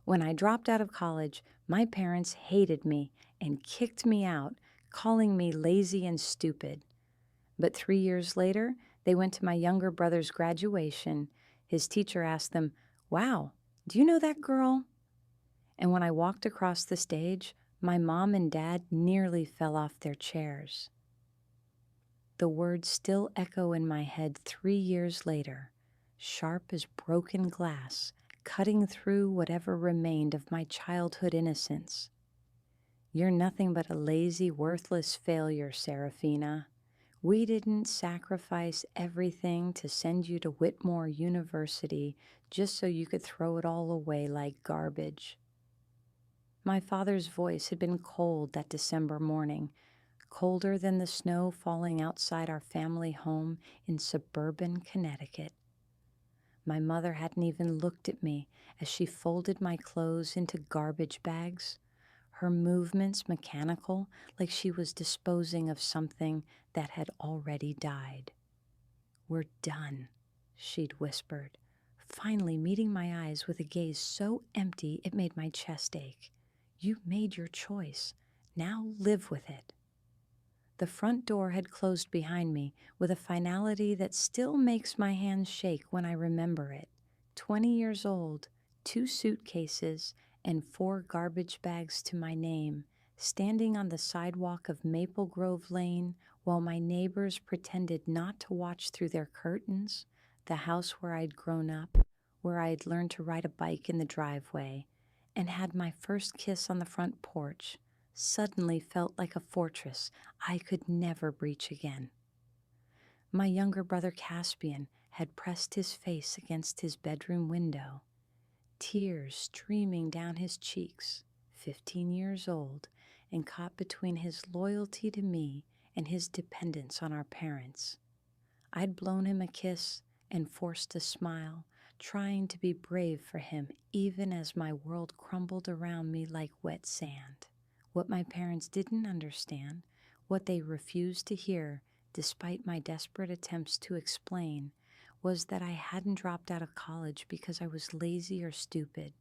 When I dropped out of college, my parents hated me and kicked me out, calling me lazy and stupid. But 3 years later, they went to my younger brother's graduation. His teacher asked them, "Wow, do you know that girl?" And when I walked across the stage, my mom and dad nearly fell off their chairs. The words still echo in my head 3 years later, sharp as broken glass, cutting through whatever remained of my childhood innocence. "You're nothing but a lazy, worthless failure, Serafina. We didn't sacrifice everything to send you to Whitmore University just so you could throw it all away like garbage." My father's voice had been cold that December morning, colder than the snow falling outside our family home in suburban Connecticut. My mother hadn't even looked at me as she folded my clothes into garbage bags, her movements mechanical, like she was disposing of something that had already died. "We're done," she'd whispered, finally meeting my eyes with a gaze so empty it made my chest ache. "You made your choice. Now live with it." The front door had closed behind me with a finality that still makes my hands shake when I remember it. 20 years old, 2 suitcases, and 4 garbage bags to my name, standing on the sidewalk of Maple Grove Lane while my neighbors pretended not to watch through their curtains, the house where I'd grown up, where I'd learned to ride a bike in the driveway, and had my first kiss on the front porch, suddenly felt like a fortress I could never breach again. My younger brother Caspian had pressed his face against his bedroom window, tears streaming down his cheeks, 15 years old, and caught between his loyalty to me and his dependence on our parents. I'd blown him a kiss and forced a smile, trying to be brave for him even as my world crumbled around me like wet sand. What my parents didn't understand, what they refused to hear despite my desperate attempts to explain, was that I hadn't dropped out of college because I was lazy or stupid.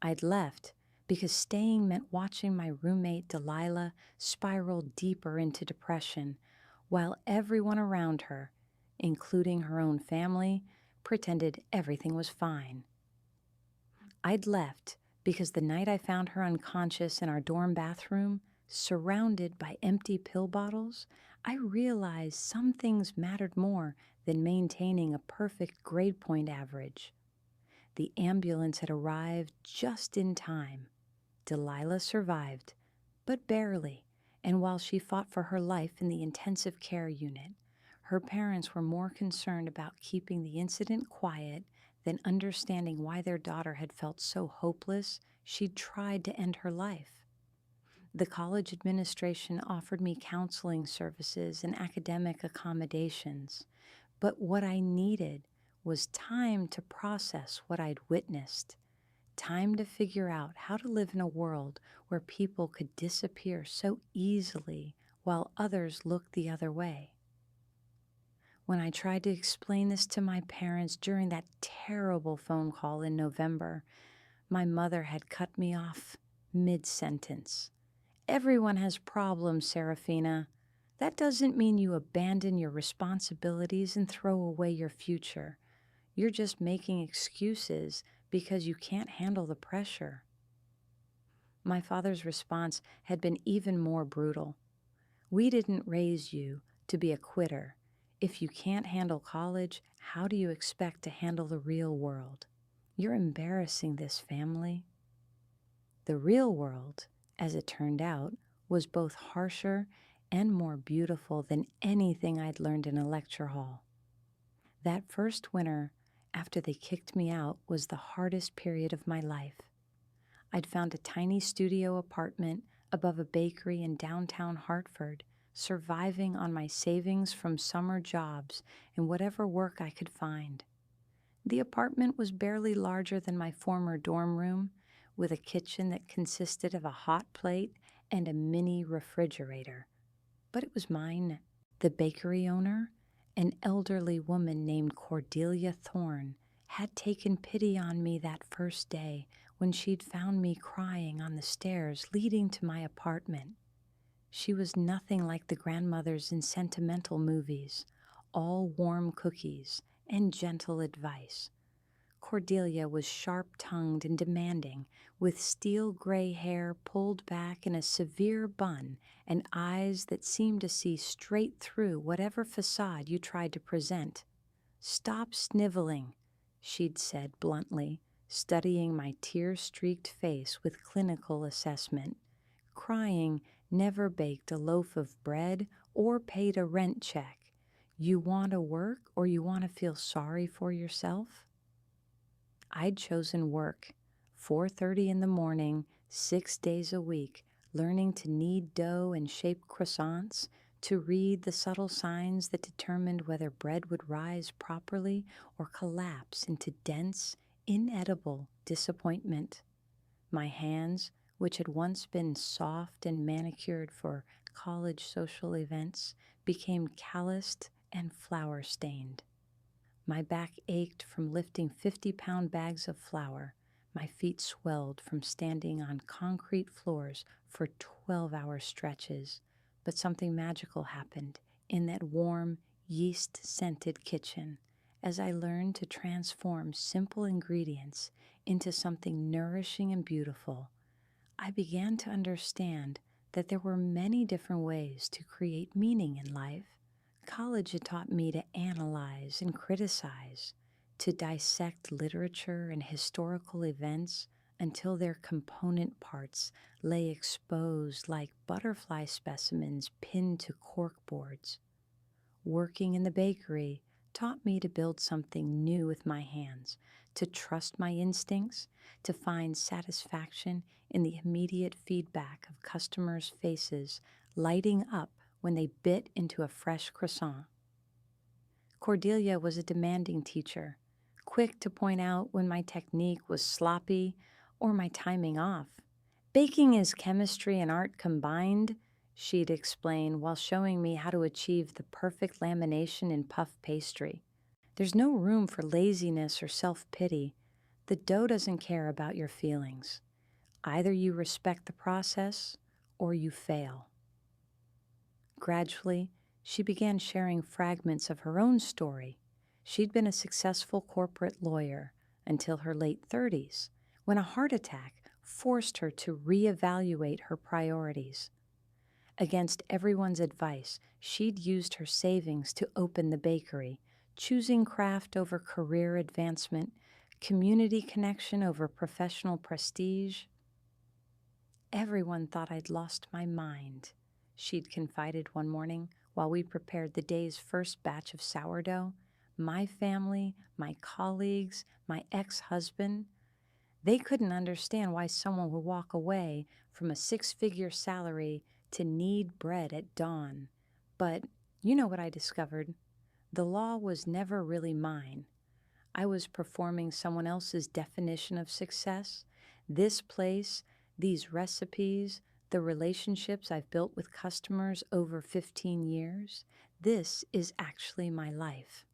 I'd left because staying meant watching my roommate Delilah spiral deeper into depression, while everyone around her, including her own family, pretended everything was fine. I'd left because the night I found her unconscious in our dorm bathroom, surrounded by empty pill bottles, I realized some things mattered more than maintaining a perfect grade point average. The ambulance had arrived just in time. Delilah survived, but barely, and while she fought for her life in the intensive care unit, her parents were more concerned about keeping the incident quiet than understanding why their daughter had felt so hopeless she'd tried to end her life. The college administration offered me counseling services and academic accommodations, but what I needed was time to process what I'd witnessed, time to figure out how to live in a world where people could disappear so easily while others looked the other way. When I tried to explain this to my parents during that terrible phone call in November, my mother had cut me off mid-sentence. "Everyone has problems, Serafina. That doesn't mean you abandon your responsibilities and throw away your future. You're just making excuses because you can't handle the pressure." My father's response had been even more brutal. "We didn't raise you to be a quitter. If you can't handle college, how do you expect to handle the real world? You're embarrassing this family." The real world, as it turned out, was both harsher and more beautiful than anything I'd learned in a lecture hall. That first winter, after they kicked me out, was the hardest period of my life. I'd found a tiny studio apartment above a bakery in downtown Hartford, surviving on my savings from summer jobs and whatever work I could find. The apartment was barely larger than my former dorm room, with a kitchen that consisted of a hot plate and a mini refrigerator. But it was mine. The bakery owner, an elderly woman named Cordelia Thorne, had taken pity on me that first day when she'd found me crying on the stairs leading to my apartment. She was nothing like the grandmothers in sentimental movies, all warm cookies and gentle advice. Cordelia was sharp-tongued and demanding, with steel gray hair pulled back in a severe bun and eyes that seemed to see straight through whatever facade you tried to present. "Stop sniveling," she'd said bluntly, studying my tear-streaked face with clinical assessment. "Crying never baked a loaf of bread or paid a rent check. You want to work or you want to feel sorry for yourself?" I'd chosen work, 4:30 in the morning, 6 days a week, learning to knead dough and shape croissants, to read the subtle signs that determined whether bread would rise properly or collapse into dense, inedible disappointment. My hands, which had once been soft and manicured for college social events, became calloused and flour-stained. My back ached from lifting 50-pound bags of flour. My feet swelled from standing on concrete floors for 12-hour stretches. But something magical happened in that warm, yeast-scented kitchen as I learned to transform simple ingredients into something nourishing and beautiful. I began to understand that there were many different ways to create meaning in life. College had taught me to analyze and criticize, to dissect literature and historical events until their component parts lay exposed like butterfly specimens pinned to corkboards. Working in the bakery taught me to build something new with my hands, to trust my instincts, to find satisfaction in the immediate feedback of customers' faces lighting up when they bit into a fresh croissant. Cordelia was a demanding teacher, quick to point out when my technique was sloppy or my timing off. "Baking is chemistry and art combined," she'd explain while showing me how to achieve the perfect lamination in puff pastry. "There's no room for laziness or self-pity. The dough doesn't care about your feelings. Either you respect the process or you fail." Gradually, she began sharing fragments of her own story. She'd been a successful corporate lawyer until her late 30s, when a heart attack forced her to reevaluate her priorities. Against everyone's advice, she'd used her savings to open the bakery, choosing craft over career advancement, community connection over professional prestige. "Everyone thought I'd lost my mind," she'd confided one morning while we prepared the day's first batch of sourdough. "My family, my colleagues, my ex-husband, they couldn't understand why someone would walk away from a 6-figure salary to knead bread at dawn. But you know what I discovered? The law was never really mine. I was performing someone else's definition of success. This place, these recipes, the relationships I've built with customers over 15 years, this is actually my life."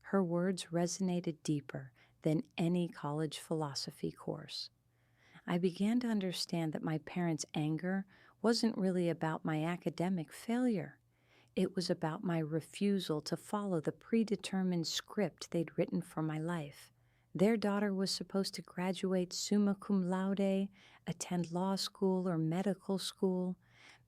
Her words resonated deeper than any college philosophy course. I began to understand that my parents' anger wasn't really about my academic failure. It was about my refusal to follow the predetermined script they'd written for my life. Their daughter was supposed to graduate summa cum laude, attend law school or medical school,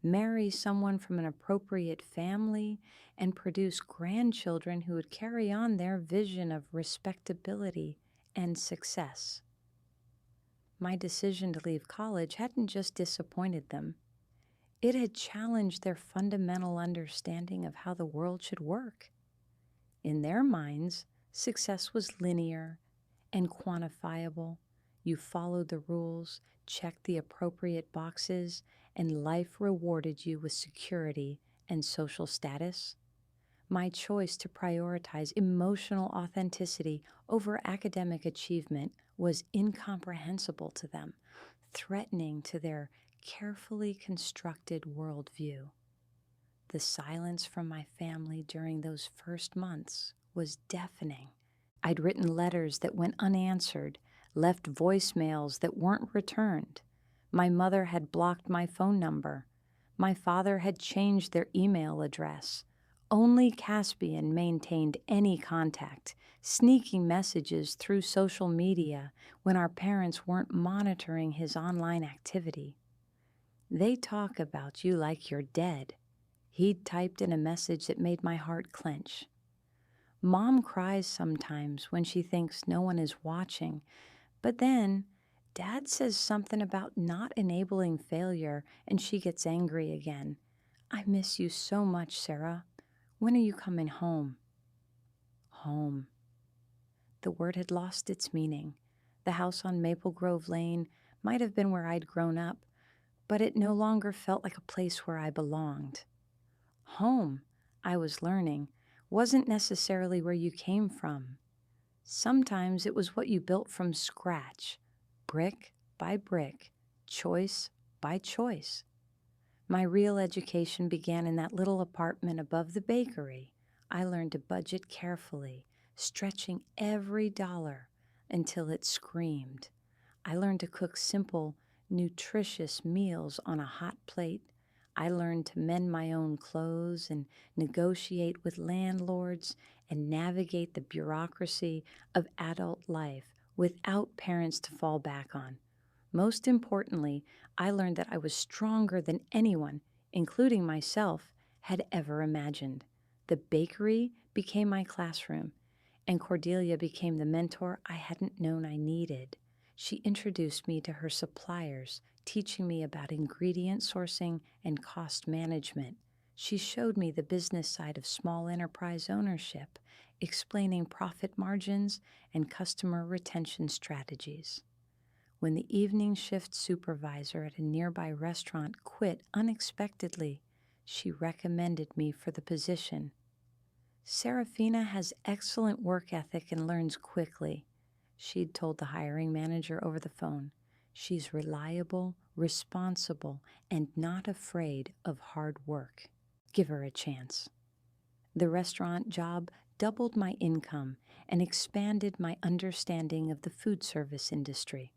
marry someone from an appropriate family, and produce grandchildren who would carry on their vision of respectability and success. My decision to leave college hadn't just disappointed them. It had challenged their fundamental understanding of how the world should work. In their minds, success was linear and quantifiable. You followed the rules, checked the appropriate boxes, and life rewarded you with security and social status. My choice to prioritize emotional authenticity over academic achievement was incomprehensible to them, threatening to their carefully constructed worldview. The silence from my family during those first months was deafening. I'd written letters that went unanswered, left voicemails that weren't returned. My mother had blocked my phone number. My father had changed their email address. Only Caspian maintained any contact, sneaking messages through social media when our parents weren't monitoring his online activity. "They talk about you like you're dead," he'd typed in a message that made my heart clench. Mom cries sometimes when she thinks no one is watching, but then Dad says something about not enabling failure and she gets angry again. "I miss you so much, Sarah. When are you coming home?" Home. The word had lost its meaning. The house on Maple Grove Lane might have been where I'd grown up, but it no longer felt like a place where I belonged. Home, I was learning, wasn't necessarily where you came from. Sometimes it was what you built from scratch, brick by brick, choice by choice. My real education began in that little apartment above the bakery. I learned to budget carefully, stretching every dollar until it screamed. I learned to cook simple, nutritious meals on a hot plate. I learned to mend my own clothes and negotiate with landlords and navigate the bureaucracy of adult life without parents to fall back on. Most importantly, I learned that I was stronger than anyone, including myself, had ever imagined. The bakery became my classroom, and Cordelia became the mentor I hadn't known I needed. She introduced me to her suppliers, teaching me about ingredient sourcing and cost management. She showed me the business side of small enterprise ownership, explaining profit margins and customer retention strategies. When the evening shift supervisor at a nearby restaurant quit unexpectedly, she recommended me for the position. "Serafina has excellent work ethic and learns quickly," she'd told the hiring manager over the phone. "She's reliable, responsible, and not afraid of hard work. Give her a chance." The restaurant job doubled my income and expanded my understanding of the food service industry.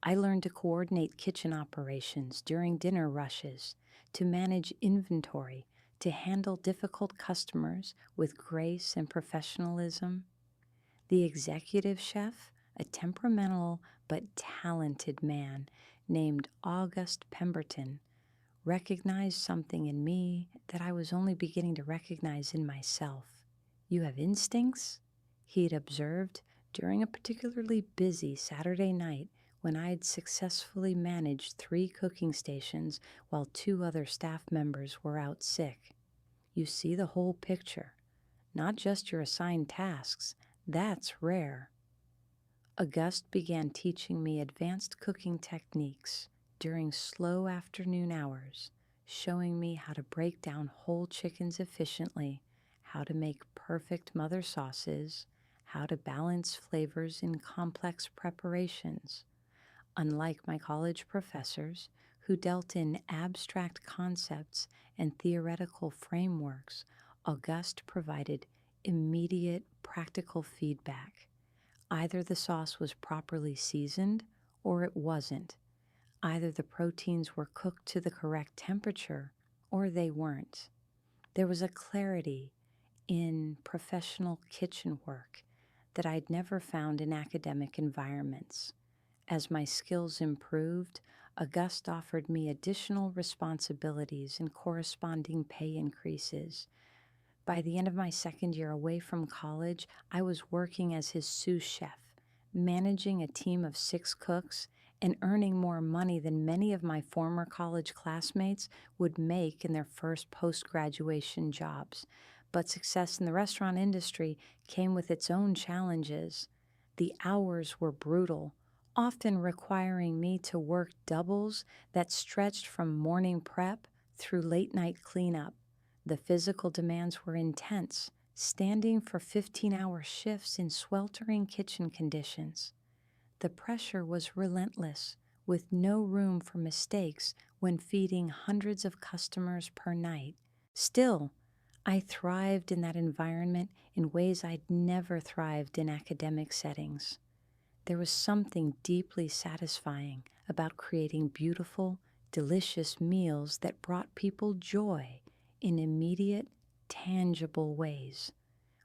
I learned to coordinate kitchen operations during dinner rushes, to manage inventory, to handle difficult customers with grace and professionalism. The executive chef, a temperamental but talented man named August Pemberton, recognized something in me that I was only beginning to recognize in myself. "You have instincts," he'd observed during a particularly busy Saturday night when I had successfully managed 3 cooking stations while 2 other staff members were out sick. "You see the whole picture, not just your assigned tasks. That's rare." Auguste began teaching me advanced cooking techniques during slow afternoon hours, showing me how to break down whole chickens efficiently, how to make perfect mother sauces, how to balance flavors in complex preparations. Unlike my college professors, who dealt in abstract concepts and theoretical frameworks, Auguste provided immediate, practical feedback. Either the sauce was properly seasoned or it wasn't. Either the proteins were cooked to the correct temperature or they weren't. There was a clarity in professional kitchen work that I'd never found in academic environments. As my skills improved, Auguste offered me additional responsibilities and corresponding pay increases. By the end of my second year away from college, I was working as his sous chef, managing a team of 6 cooks and earning more money than many of my former college classmates would make in their first post-graduation jobs. But success in the restaurant industry came with its own challenges. The hours were brutal, often requiring me to work doubles that stretched from morning prep through late-night cleanup. The physical demands were intense, standing for 15-hour shifts in sweltering kitchen conditions. The pressure was relentless, with no room for mistakes when feeding hundreds of customers per night. Still, I thrived in that environment in ways I'd never thrived in academic settings. There was something deeply satisfying about creating beautiful, delicious meals that brought people joy in immediate, tangible ways.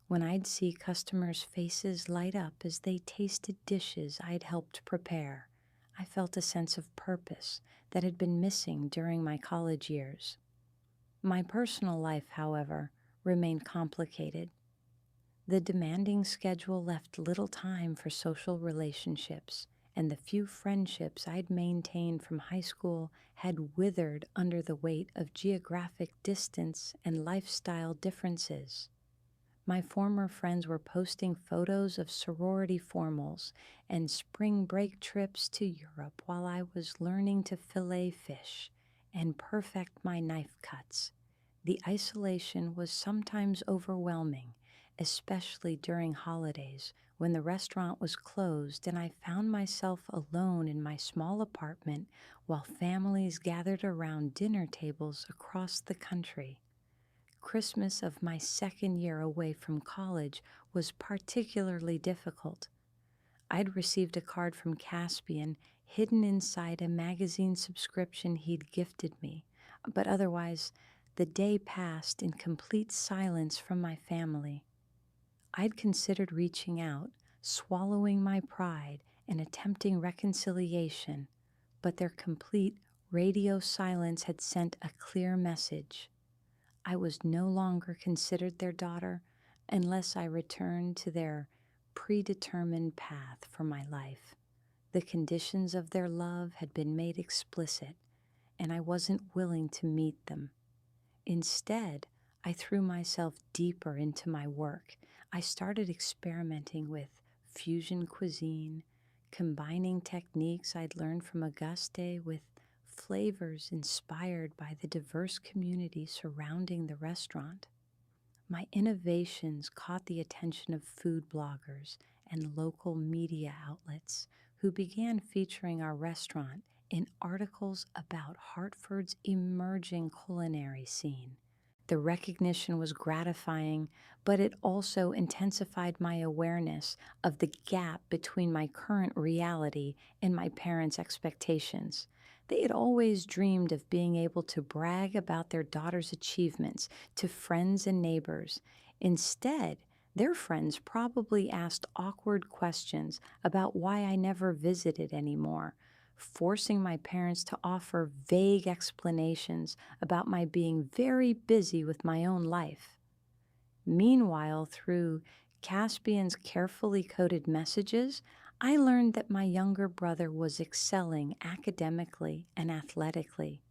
When I'd see customers' faces light up as they tasted dishes I'd helped prepare, I felt a sense of purpose that had been missing during my college years. My personal life, however, remained complicated. The demanding schedule left little time for social relationships, and the few friendships I'd maintained from high school had withered under the weight of geographic distance and lifestyle differences. My former friends were posting photos of sorority formals and spring break trips to Europe while I was learning to fillet fish and perfect my knife cuts. The isolation was sometimes overwhelming, especially during holidays when the restaurant was closed and I found myself alone in my small apartment while families gathered around dinner tables across the country. Christmas of my second year away from college was particularly difficult. I'd received a card from Caspian hidden inside a magazine subscription he'd gifted me, but otherwise, the day passed in complete silence from my family. I'd considered reaching out, swallowing my pride, and attempting reconciliation, but their complete radio silence had sent a clear message. I was no longer considered their daughter unless I returned to their predetermined path for my life. The conditions of their love had been made explicit, and I wasn't willing to meet them. Instead, I threw myself deeper into my work. I started experimenting with fusion cuisine, combining techniques I'd learned from Auguste with flavors inspired by the diverse community surrounding the restaurant. My innovations caught the attention of food bloggers and local media outlets who began featuring our restaurant in articles about Hartford's emerging culinary scene. The recognition was gratifying, but it also intensified my awareness of the gap between my current reality and my parents' expectations. They had always dreamed of being able to brag about their daughter's achievements to friends and neighbors. Instead, their friends probably asked awkward questions about why I never visited anymore, forcing my parents to offer vague explanations about my being very busy with my own life. Meanwhile, through Caspian's carefully coded messages, I learned that my younger brother was excelling academically and athletically.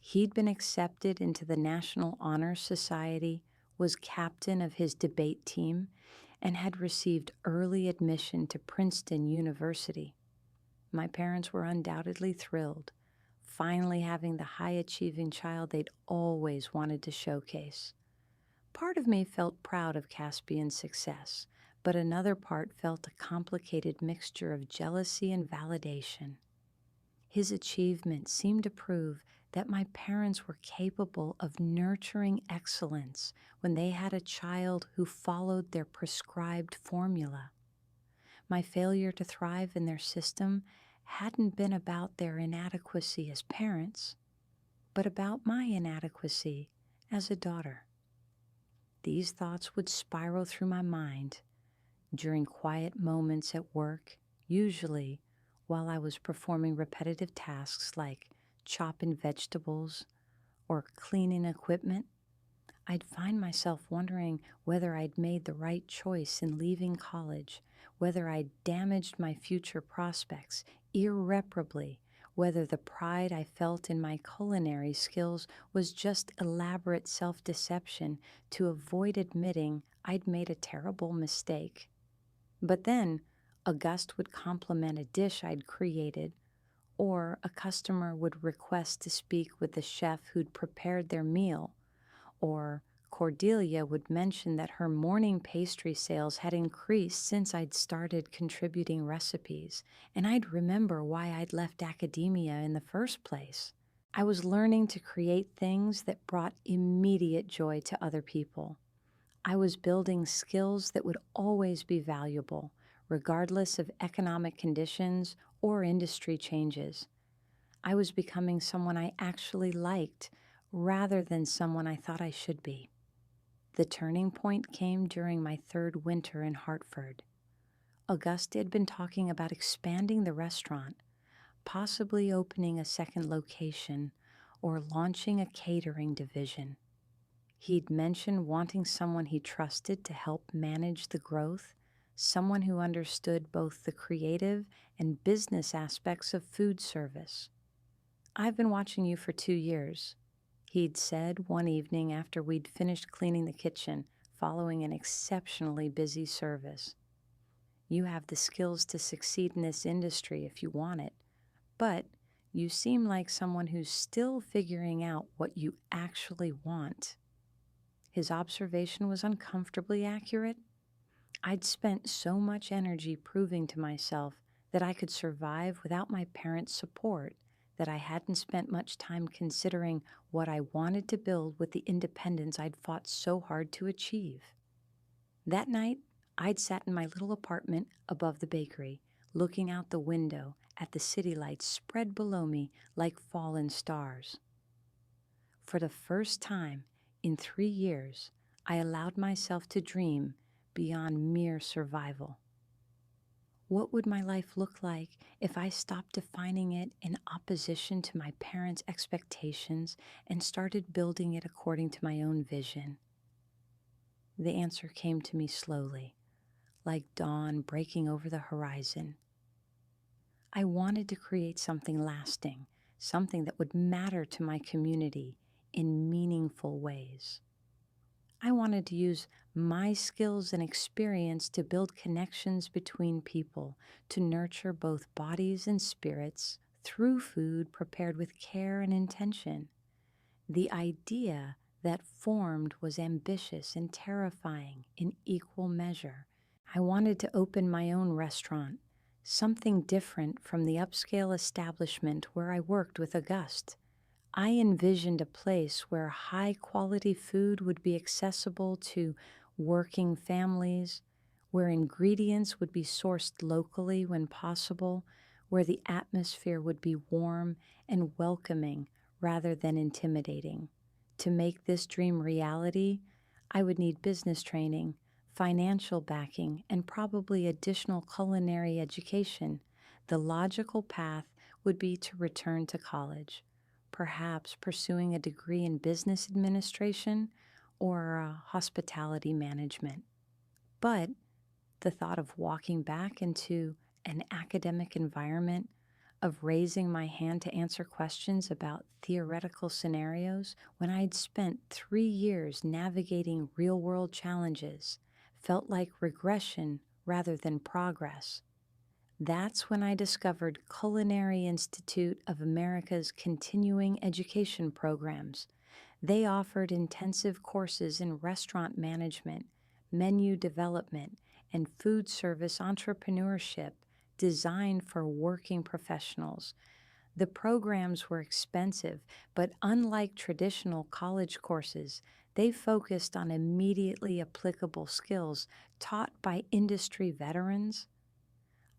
He'd been accepted into the National Honor Society, was captain of his debate team, and had received early admission to Princeton University. My parents were undoubtedly thrilled, finally having the high-achieving child they'd always wanted to showcase. Part of me felt proud of Caspian's success, but another part felt a complicated mixture of jealousy and validation. His achievement seemed to prove that my parents were capable of nurturing excellence when they had a child who followed their prescribed formula. My failure to thrive in their system hadn't been about their inadequacy as parents, but about my inadequacy as a daughter. These thoughts would spiral through my mind during quiet moments at work, usually while I was performing repetitive tasks like chopping vegetables or cleaning equipment. I'd find myself wondering whether I'd made the right choice in leaving college, whether I'd damaged my future prospects irreparably, whether the pride I felt in my culinary skills was just elaborate self-deception to avoid admitting I'd made a terrible mistake. But then, Auguste would compliment a dish I'd created, or a customer would request to speak with the chef who'd prepared their meal, or Cordelia would mention that her morning pastry sales had increased since I'd started contributing recipes, and I'd remember why I'd left academia in the first place. I was learning to create things that brought immediate joy to other people. I was building skills that would always be valuable, regardless of economic conditions or industry changes. I was becoming someone I actually liked rather than someone I thought I should be. The turning point came during my third winter in Hartford. Auguste had been talking about expanding the restaurant, possibly opening a second location or launching a catering division. He'd mentioned wanting someone he trusted to help manage the growth, someone who understood both the creative and business aspects of food service. "I've been watching you for 2 years," he'd said one evening after we'd finished cleaning the kitchen following an exceptionally busy service. "You have the skills to succeed in this industry if you want it, but you seem like someone who's still figuring out what you actually want." His observation was uncomfortably accurate. I'd spent so much energy proving to myself that I could survive without my parents' support that I hadn't spent much time considering what I wanted to build with the independence I'd fought so hard to achieve. That night, I'd sat in my little apartment above the bakery, looking out the window at the city lights spread below me like fallen stars. For the first time in 3 years, I allowed myself to dream beyond mere survival. What would my life look like if I stopped defining it in opposition to my parents' expectations and started building it according to my own vision? The answer came to me slowly, like dawn breaking over the horizon. I wanted to create something lasting, something that would matter to my community in meaningful ways. I wanted to use my skills and experience to build connections between people, to nurture both bodies and spirits through food prepared with care and intention. The idea that formed was ambitious and terrifying in equal measure. I wanted to open my own restaurant, something different from the upscale establishment where I worked with Auguste. I envisioned a place where high-quality food would be accessible to working families, where ingredients would be sourced locally when possible, where the atmosphere would be warm and welcoming rather than intimidating. To make this dream reality, I would need business training, financial backing, and probably additional culinary education. The logical path would be to return to college, perhaps pursuing a degree in business administration or hospitality management. But the thought of walking back into an academic environment, of raising my hand to answer questions about theoretical scenarios when I'd spent 3 years navigating real-world challenges, felt like regression rather than progress. That's when I discovered Culinary Institute of America's continuing education programs. They offered intensive courses in restaurant management, menu development, and food service entrepreneurship designed for working professionals. The programs were expensive, but unlike traditional college courses, they focused on immediately applicable skills taught by industry veterans.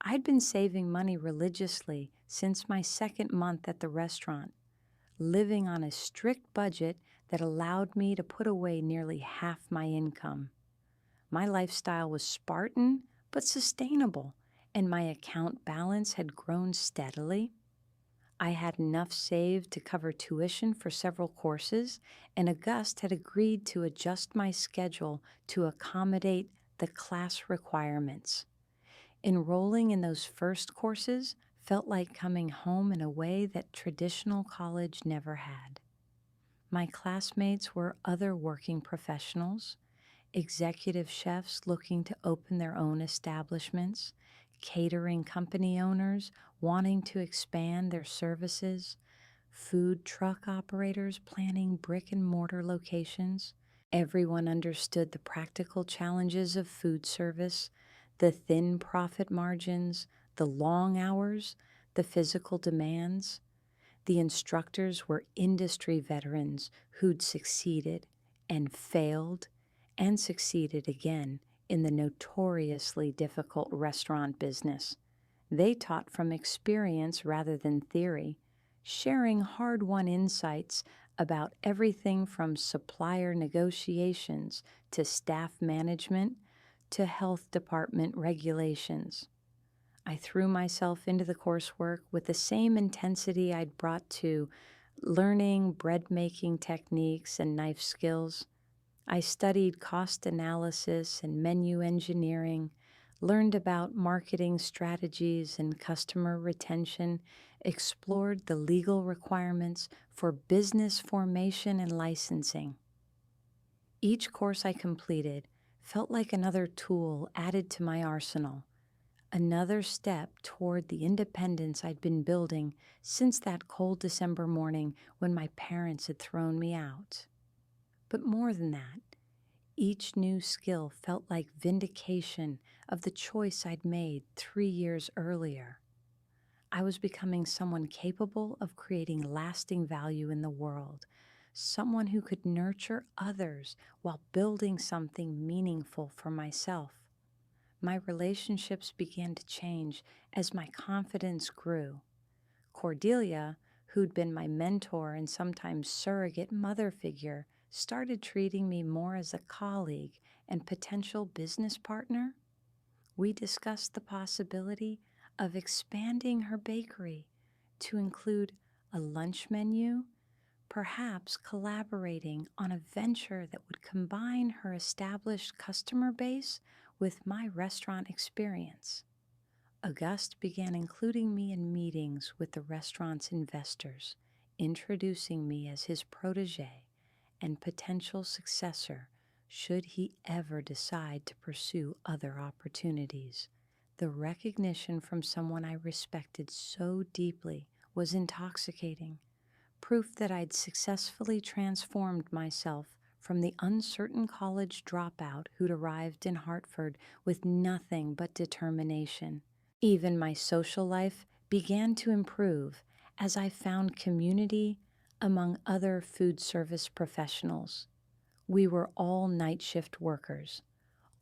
I'd been saving money religiously since my second month at the restaurant, living on a strict budget that allowed me to put away nearly half my income. My lifestyle was Spartan but sustainable, and my account balance had grown steadily. I had enough saved to cover tuition for several courses, and Auguste had agreed to adjust my schedule to accommodate the class requirements. Enrolling in those first courses felt like coming home in a way that traditional college never had. My classmates were other working professionals, executive chefs looking to open their own establishments, catering company owners wanting to expand their services, food truck operators planning brick-and-mortar locations. Everyone understood the practical challenges of food service, the thin profit margins, the long hours, the physical demands. The instructors were industry veterans who'd succeeded and failed and succeeded again in the notoriously difficult restaurant business. They taught from experience rather than theory, sharing hard won insights about everything from supplier negotiations to staff management to health department regulations. I threw myself into the coursework with the same intensity I'd brought to learning bread making techniques and knife skills. I studied cost analysis and menu engineering, learned about marketing strategies and customer retention, explored the legal requirements for business formation and licensing. Each course I completed felt like another tool added to my arsenal, another step toward the independence I'd been building since that cold December morning when my parents had thrown me out. But more than that, each new skill felt like vindication of the choice I'd made 3 years earlier. I was becoming someone capable of creating lasting value in the world, someone who could nurture others while building something meaningful for myself. My relationships began to change as my confidence grew. Cordelia, who'd been my mentor and sometimes surrogate mother figure, started treating me more as a colleague and potential business partner. We discussed the possibility of expanding her bakery to include a lunch menu, perhaps collaborating on a venture that would combine her established customer base with my restaurant experience. Auguste began including me in meetings with the restaurant's investors, introducing me as his protege and potential successor should he ever decide to pursue other opportunities. The recognition from someone I respected so deeply was intoxicating, proof that I'd successfully transformed myself from the uncertain college dropout who'd arrived in Hartford with nothing but determination. Even my social life began to improve as I found community among other food service professionals. We were all night shift workers,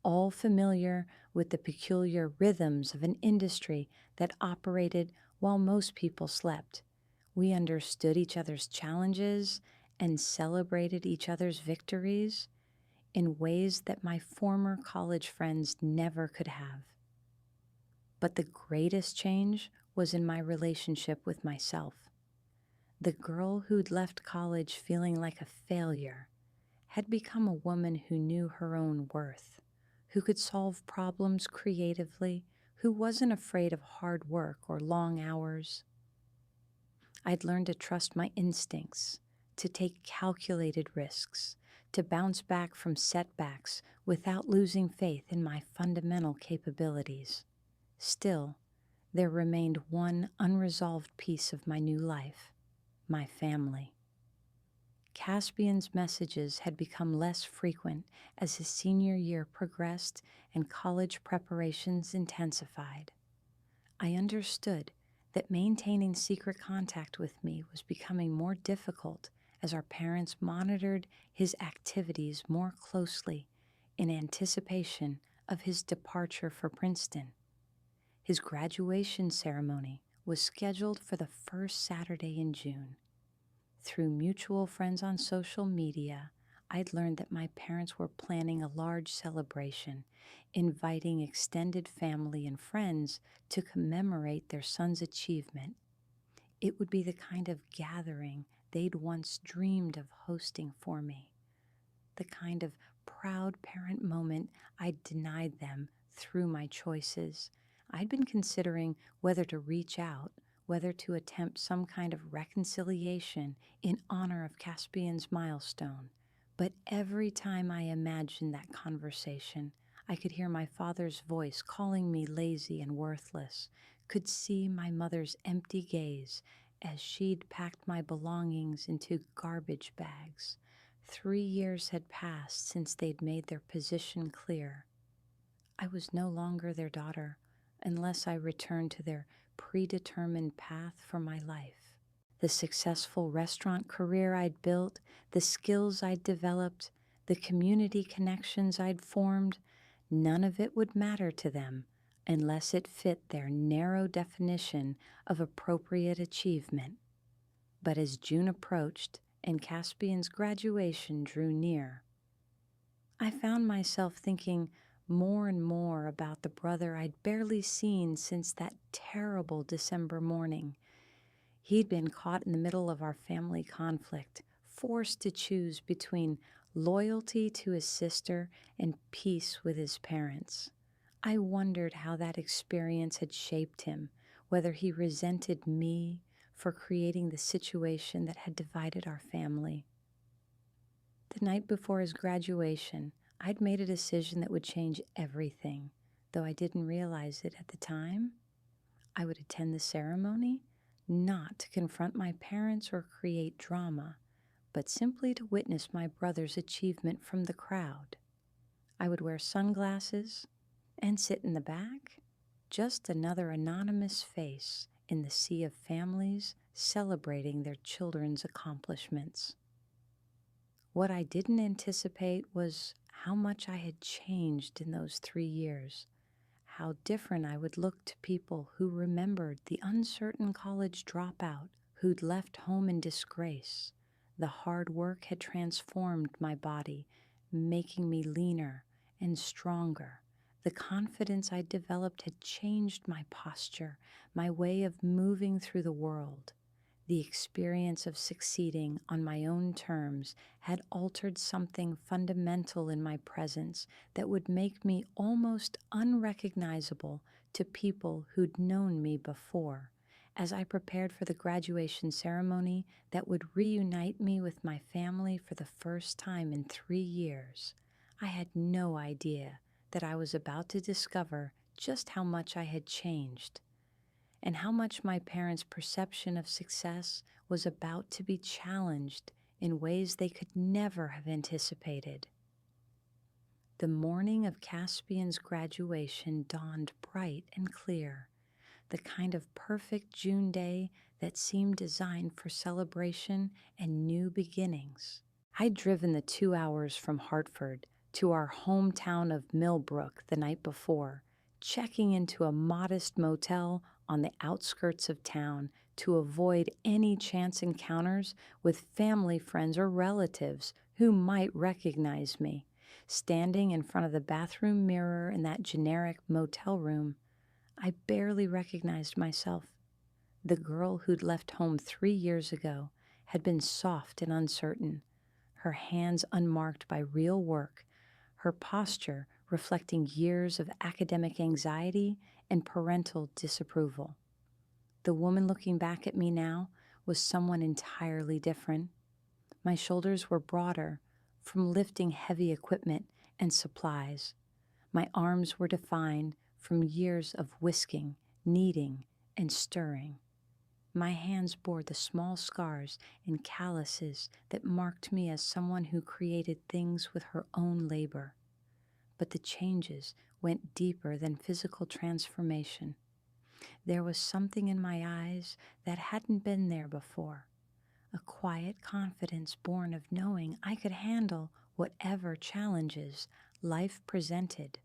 all familiar with the peculiar rhythms of an industry that operated while most people slept. We understood each other's challenges and celebrated each other's victories in ways that my former college friends never could have. But the greatest change was in my relationship with myself. The girl who'd left college feeling like a failure had become a woman who knew her own worth, who could solve problems creatively, who wasn't afraid of hard work or long hours. I'd learned to trust my instincts, to take calculated risks, to bounce back from setbacks without losing faith in my fundamental capabilities. Still, there remained one unresolved piece of my new life: my family. Caspian's messages had become less frequent as his senior year progressed and college preparations intensified. I understood that maintaining secret contact with me was becoming more difficult as our parents monitored his activities more closely in anticipation of his departure for Princeton. His graduation ceremony was scheduled for the first Saturday in June. Through mutual friends on social media, I'd learned that my parents were planning a large celebration, inviting extended family and friends to commemorate their son's achievement. It would be the kind of gathering they'd once dreamed of hosting for me, the kind of proud parent moment I'd denied them through my choices. I'd been considering whether to reach out, whether to attempt some kind of reconciliation in honor of Caspian's milestone. But every time I imagined that conversation, I could hear my father's voice calling me lazy and worthless, could see my mother's empty gaze as she'd packed my belongings into garbage bags. 3 years had passed since they'd made their position clear. I was no longer their daughter unless I returned to their predetermined path for my life. The successful restaurant career I'd built, the skills I'd developed, the community connections I'd formed, None of it would matter to them unless it fit their narrow definition of appropriate achievement. But as June approached and Caspian's graduation drew near, I found myself thinking more and more about the brother I'd barely seen since that terrible December morning. He'd been caught in the middle of our family conflict, forced to choose between loyalty to his sister and peace with his parents. I wondered how that experience had shaped him, whether he resented me for creating the situation that had divided our family. The night before his graduation, I'd made a decision that would change everything, though I didn't realize it at the time. I would attend the ceremony, not to confront my parents or create drama, but simply to witness my brother's achievement from the crowd. I would wear sunglasses and sit in the back, just another anonymous face in the sea of families celebrating their children's accomplishments. What I didn't anticipate was how much I had changed in those 3 years, how different I would look to people who remembered the uncertain college dropout who'd left home in disgrace. The hard work had transformed my body, making me leaner and stronger. The confidence I developed had changed my posture, my way of moving through the world. The experience of succeeding on my own terms had altered something fundamental in my presence that would make me almost unrecognizable to people who'd known me before. As I prepared for the graduation ceremony that would reunite me with my family for the first time in 3 years, I had no idea that I was about to discover just how much I had changed, and how much my parents' perception of success was about to be challenged in ways they could never have anticipated. The morning of Caspian's graduation dawned bright and clear, the kind of perfect June day that seemed designed for celebration and new beginnings. I'd driven the 2 hours from Hartford to our hometown of Millbrook the night before, checking into a modest motel on the outskirts of town to avoid any chance encounters with family, friends, or relatives who might recognize me. Standing in front of the bathroom mirror in that generic motel room, I barely recognized myself. The girl who'd left home 3 years ago had been soft and uncertain, her hands unmarked by real work, her posture reflecting years of academic anxiety and parental disapproval. The woman looking back at me now was someone entirely different. My shoulders were broader from lifting heavy equipment and supplies. My arms were defined from years of whisking, kneading, and stirring. My hands bore the small scars and calluses that marked me as someone who created things with her own labor. But the changes went deeper than physical transformation. There was something in my eyes that hadn't been there before, a quiet confidence born of knowing I could handle whatever challenges life presented.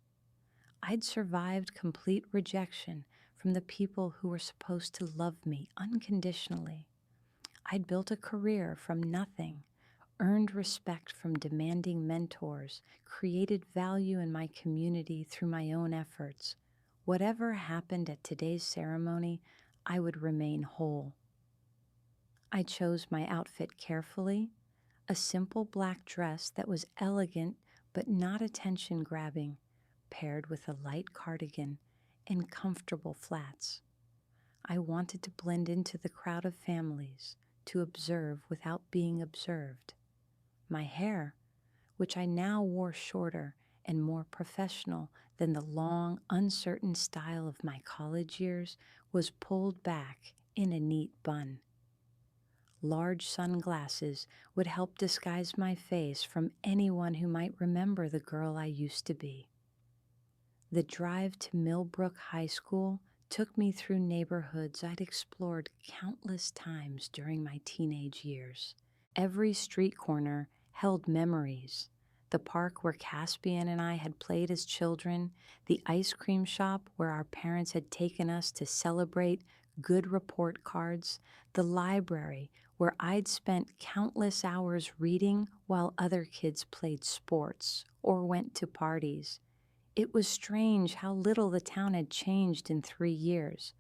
I'd survived complete rejection from the people who were supposed to love me unconditionally. I'd built a career from nothing, earned respect from demanding mentors, created value in my community through my own efforts. Whatever happened at today's ceremony, I would remain whole. I chose my outfit carefully, a simple black dress that was elegant but not attention-grabbing, paired with a light cardigan and comfortable flats. I wanted to blend into the crowd of families, to observe without being observed. My hair, which I now wore shorter and more professional than the long, uncertain style of my college years, was pulled back in a neat bun. Large sunglasses would help disguise my face from anyone who might remember the girl I used to be. The drive to Millbrook High School took me through neighborhoods I'd explored countless times during my teenage years. Every street corner held memories, the park where Caspian and I had played as children, the ice cream shop where our parents had taken us to celebrate good report cards, the library where I'd spent countless hours reading while other kids played sports or went to parties. It was strange how little the town had changed in 3 years.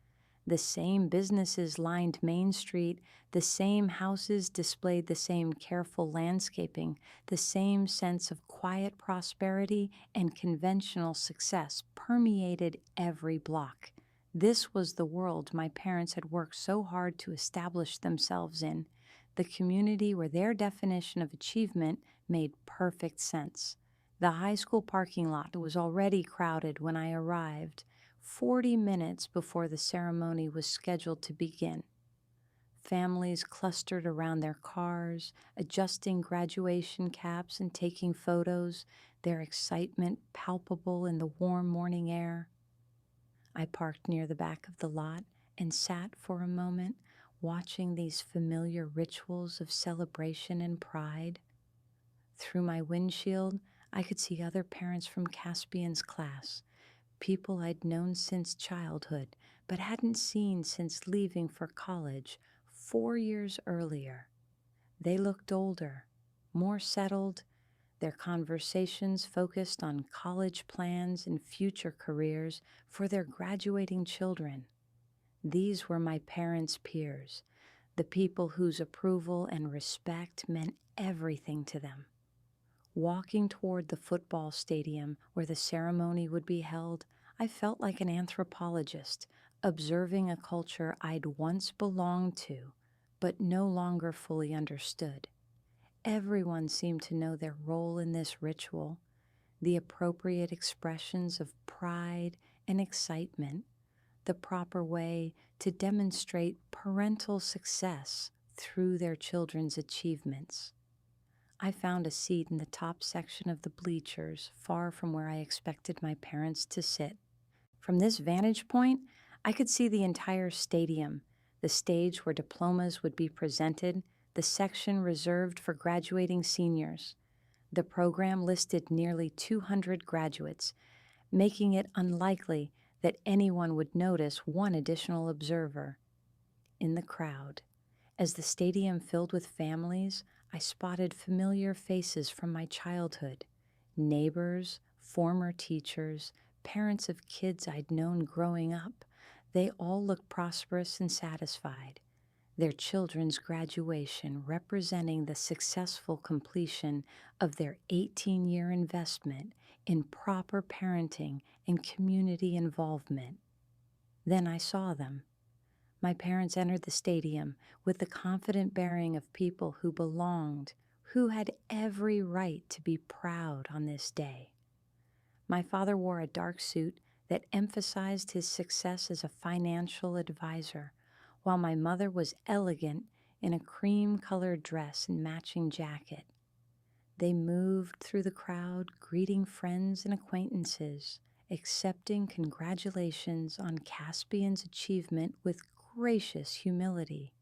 The same businesses lined Main Street, the same houses displayed the same careful landscaping, the same sense of quiet prosperity and conventional success permeated every block. This was the world my parents had worked so hard to establish themselves in, the community where their definition of achievement made perfect sense. The high school parking lot was already crowded when I arrived, 40 minutes before the ceremony was scheduled to begin. Families clustered around their cars, adjusting graduation caps and taking photos, their excitement palpable in the warm morning air. I parked near the back of the lot and sat for a moment, watching these familiar rituals of celebration and pride. Through my windshield, I could see other parents from Caspian's class, people I'd known since childhood, but hadn't seen since leaving for college 4 years earlier. They looked older, more settled, their conversations focused on college plans and future careers for their graduating children. These were my parents' peers, the people whose approval and respect meant everything to them. Walking toward the football stadium where the ceremony would be held, I felt like an anthropologist, observing a culture I'd once belonged to, but no longer fully understood. Everyone seemed to know their role in this ritual, the appropriate expressions of pride and excitement, the proper way to demonstrate parental success through their children's achievements. I found a seat in the top section of the bleachers, far from where I expected my parents to sit. From this vantage point, I could see the entire stadium, the stage where diplomas would be presented, the section reserved for graduating seniors. The program listed nearly 200 graduates, making it unlikely that anyone would notice one additional observer. In the crowd, as the stadium filled with families, I spotted familiar faces from my childhood, neighbors, former teachers, parents of kids I'd known growing up. They all looked prosperous and satisfied, their children's graduation representing the successful completion of their 18-year investment in proper parenting and community involvement. Then I saw them. My parents entered the stadium with the confident bearing of people who belonged, who had every right to be proud on this day. My father wore a dark suit that emphasized his success as a financial advisor, while my mother was elegant in a cream-colored dress and matching jacket. They moved through the crowd, greeting friends and acquaintances, accepting congratulations on Caspian's achievement with gracious humility.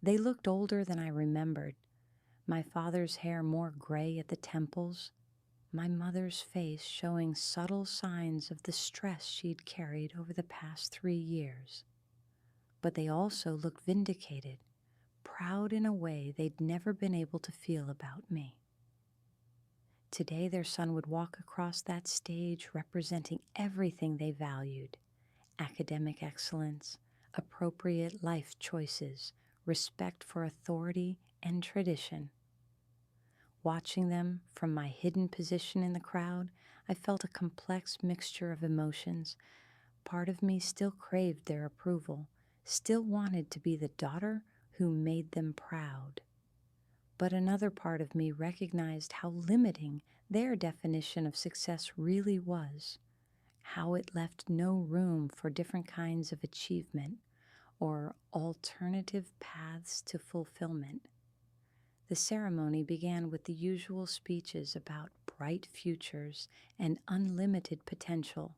They looked older than I remembered, my father's hair more gray at the temples, my mother's face showing subtle signs of the stress she'd carried over the past 3 years. But they also looked vindicated, proud in a way they'd never been able to feel about me. Today their son would walk across that stage representing everything they valued: academic excellence, appropriate life choices, respect for authority and tradition. Watching them from my hidden position in the crowd, I felt a complex mixture of emotions. Part of me still craved their approval, still wanted to be the daughter who made them proud. But another part of me recognized how limiting their definition of success really was, how it left no room for different kinds of achievement or alternative paths to fulfillment. The ceremony began with the usual speeches about bright futures and unlimited potential.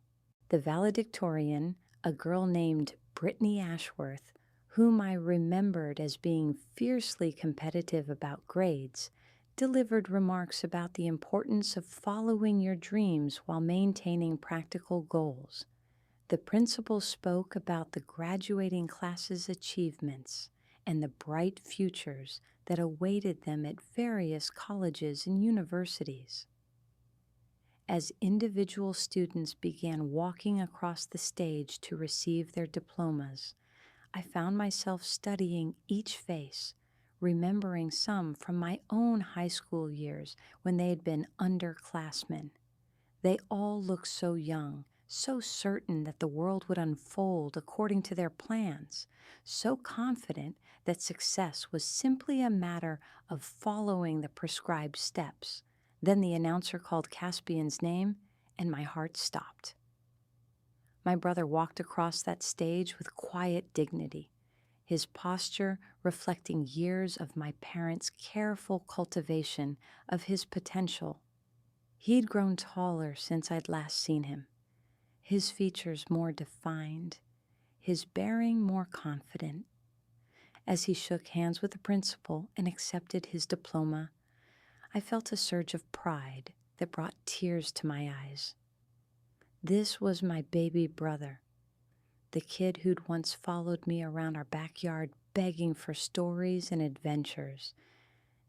The valedictorian, a girl named Brittany Ashworth, whom I remembered as being fiercely competitive about grades, delivered remarks about the importance of following your dreams while maintaining practical goals. The principal spoke about the graduating class's achievements and the bright futures that awaited them at various colleges and universities. As individual students began walking across the stage to receive their diplomas, I found myself studying each face, remembering some from my own high school years when they had been underclassmen. They all looked so young, so certain that the world would unfold according to their plans, so confident that success was simply a matter of following the prescribed steps. Then the announcer called Caspian's name, and my heart stopped. My brother walked across that stage with quiet dignity, his posture reflecting years of my parents' careful cultivation of his potential. He'd grown taller since I'd last seen him, his features more defined, his bearing more confident. As he shook hands with the principal and accepted his diploma, I felt a surge of pride that brought tears to my eyes. This was my baby brother, the kid who'd once followed me around our backyard begging for stories and adventures.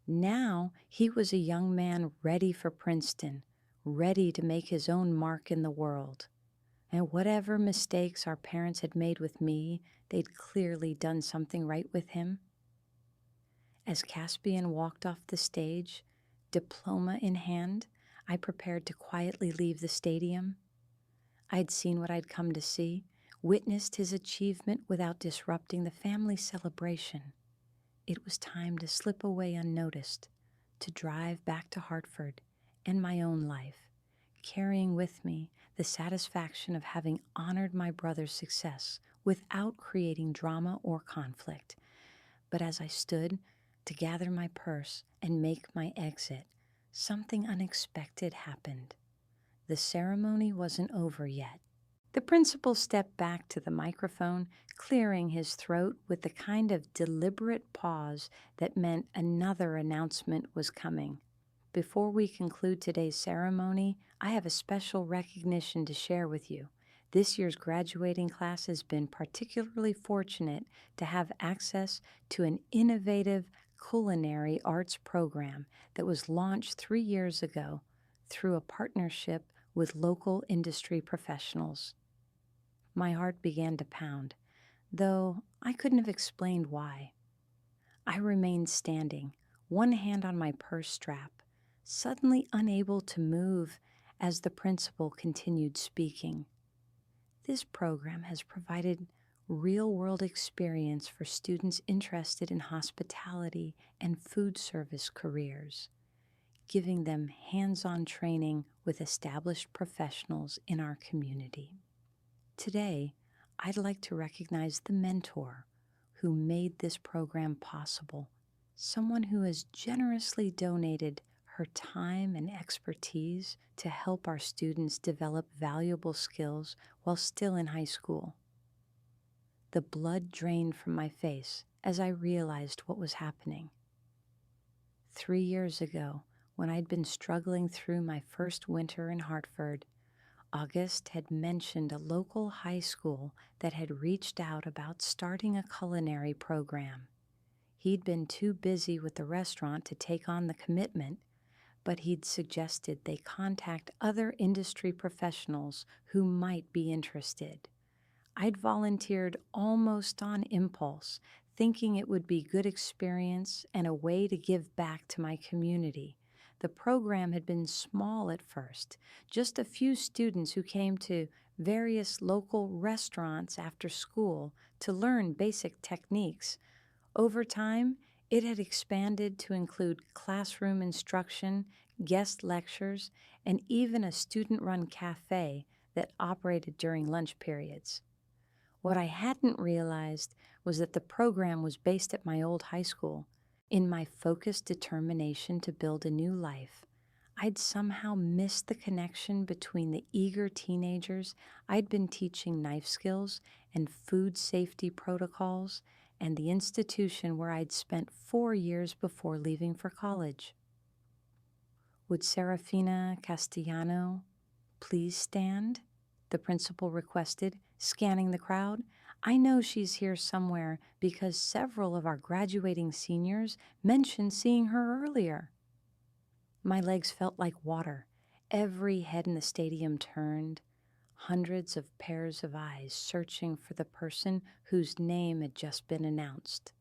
Now he was a young man ready for Princeton, ready to make his own mark in the world. And whatever mistakes our parents had made with me, they'd clearly done something right with him. As Caspian walked off the stage, diploma in hand, I prepared to quietly leave the stadium. I'd seen what I'd come to see, witnessed his achievement without disrupting the family celebration. It was time to slip away unnoticed, to drive back to Hartford and my own life, carrying with me the satisfaction of having honored my brother's success without creating drama or conflict. But as I stood to gather my purse and make my exit, something unexpected happened. The ceremony wasn't over yet. The principal stepped back to the microphone, clearing his throat with the kind of deliberate pause that meant another announcement was coming. Before we conclude today's ceremony, I have a special recognition to share with you. This year's graduating class has been particularly fortunate to have access to an innovative culinary arts program that was launched 3 years ago through a partnership with local industry professionals. My heart began to pound, though I couldn't have explained why. I remained standing, one hand on my purse strap, suddenly unable to move as the principal continued speaking. This program has provided real-world experience for students interested in hospitality and food service careers, giving them hands-on training with established professionals in our community. Today, I'd like to recognize the mentor who made this program possible, someone who has generously donated her time and expertise to help our students develop valuable skills while still in high school. The blood drained from my face as I realized what was happening. 3 years ago, when I'd been struggling through my first winter in Hartford, August had mentioned a local high school that had reached out about starting a culinary program. He'd been too busy with the restaurant to take on the commitment, but he'd suggested they contact other industry professionals who might be interested. I'd volunteered almost on impulse, thinking it would be good experience and a way to give back to my community. The program had been small at first, just a few students who came to various local restaurants after school to learn basic techniques. Over time, it had expanded to include classroom instruction, guest lectures, and even a student-run cafe that operated during lunch periods. What I hadn't realized was that the program was based at my old high school. In my focused determination to build a new life, I'd somehow missed the connection between the eager teenagers I'd been teaching knife skills and food safety protocols and the institution where I'd spent 4 years before leaving for college. Would Serafina Castellano please stand? The principal requested, scanning the crowd. I know she's here somewhere because several of our graduating seniors mentioned seeing her earlier. My legs felt like water. Every head in the stadium turned, hundreds of pairs of eyes searching for the person whose name had just been announced.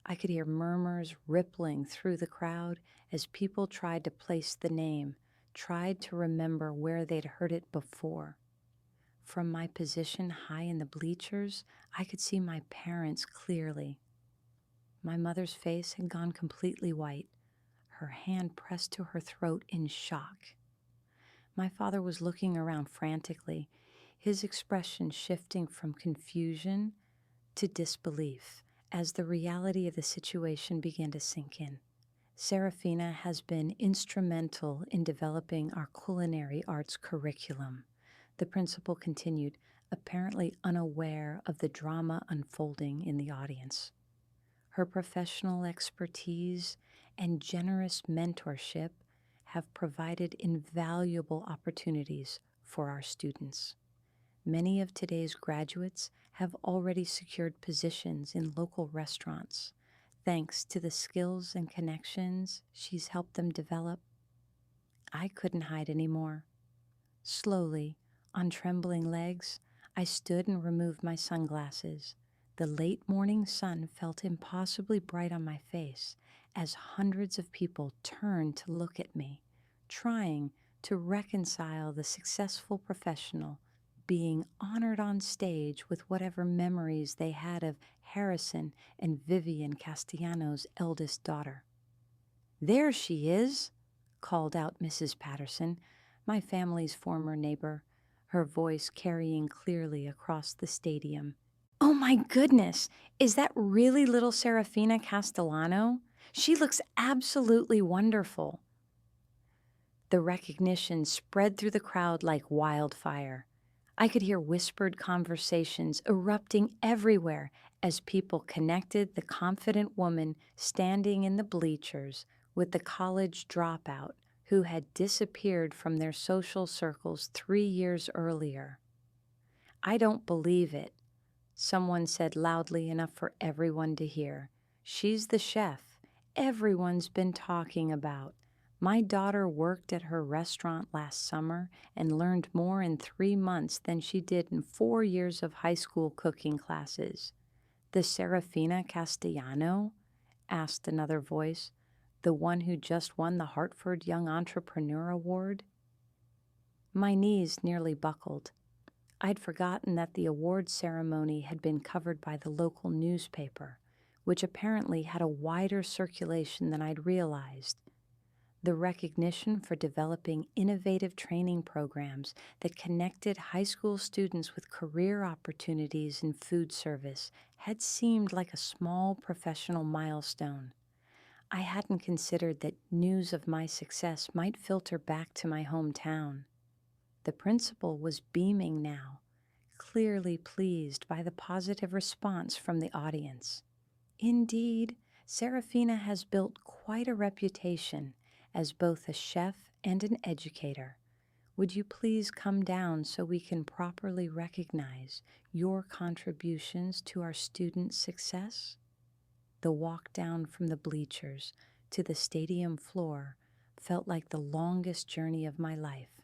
I could hear murmurs rippling through the crowd as people tried to place the name, tried to remember where they'd heard it before. From my position high in the bleachers, I could see my parents clearly. My mother's face had gone completely white, her hand pressed to her throat in shock. My father was looking around frantically, his expression shifting from confusion to disbelief as the reality of the situation began to sink in. Serafina has been instrumental in developing our culinary arts curriculum, the principal continued, apparently unaware of the drama unfolding in the audience. Her professional expertise and generous mentorship have provided invaluable opportunities for our students. Many of today's graduates have already secured positions in local restaurants, thanks to the skills and connections she's helped them develop. I couldn't hide anymore. Slowly, on trembling legs, I stood and removed my sunglasses. The late morning sun felt impossibly bright on my face as hundreds of people turned to look at me, trying to reconcile the successful professional being honored on stage with whatever memories they had of Harrison and Vivian Castellanos' eldest daughter. "There she is," called out Mrs. Patterson, my family's former neighbor, her voice carrying clearly across the stadium. "Oh my goodness, is that really little Serafina Castellano? She looks absolutely wonderful." The recognition spread through the crowd like wildfire. I could hear whispered conversations erupting everywhere as people connected the confident woman standing in the bleachers with the college dropout who had disappeared from their social circles 3 years earlier. "I don't believe it," someone said loudly enough for everyone to hear. "She's the chef everyone's been talking about. My daughter worked at her restaurant last summer and learned more in 3 months than she did in 4 years of high school cooking classes." "The Serafina Castellano?" asked another voice, "the one who just won the Hartford Young Entrepreneur Award?" My knees nearly buckled. I'd forgotten that the award ceremony had been covered by the local newspaper, which apparently had a wider circulation than I'd realized. The recognition for developing innovative training programs that connected high school students with career opportunities in food service had seemed like a small professional milestone. I hadn't considered that news of my success might filter back to my hometown. The principal was beaming now, clearly pleased by the positive response from the audience. "Indeed, Serafina has built quite a reputation as both a chef and an educator. Would you please come down so we can properly recognize your contributions to our students' success?" The walk down from the bleachers to the stadium floor felt like the longest journey of my life.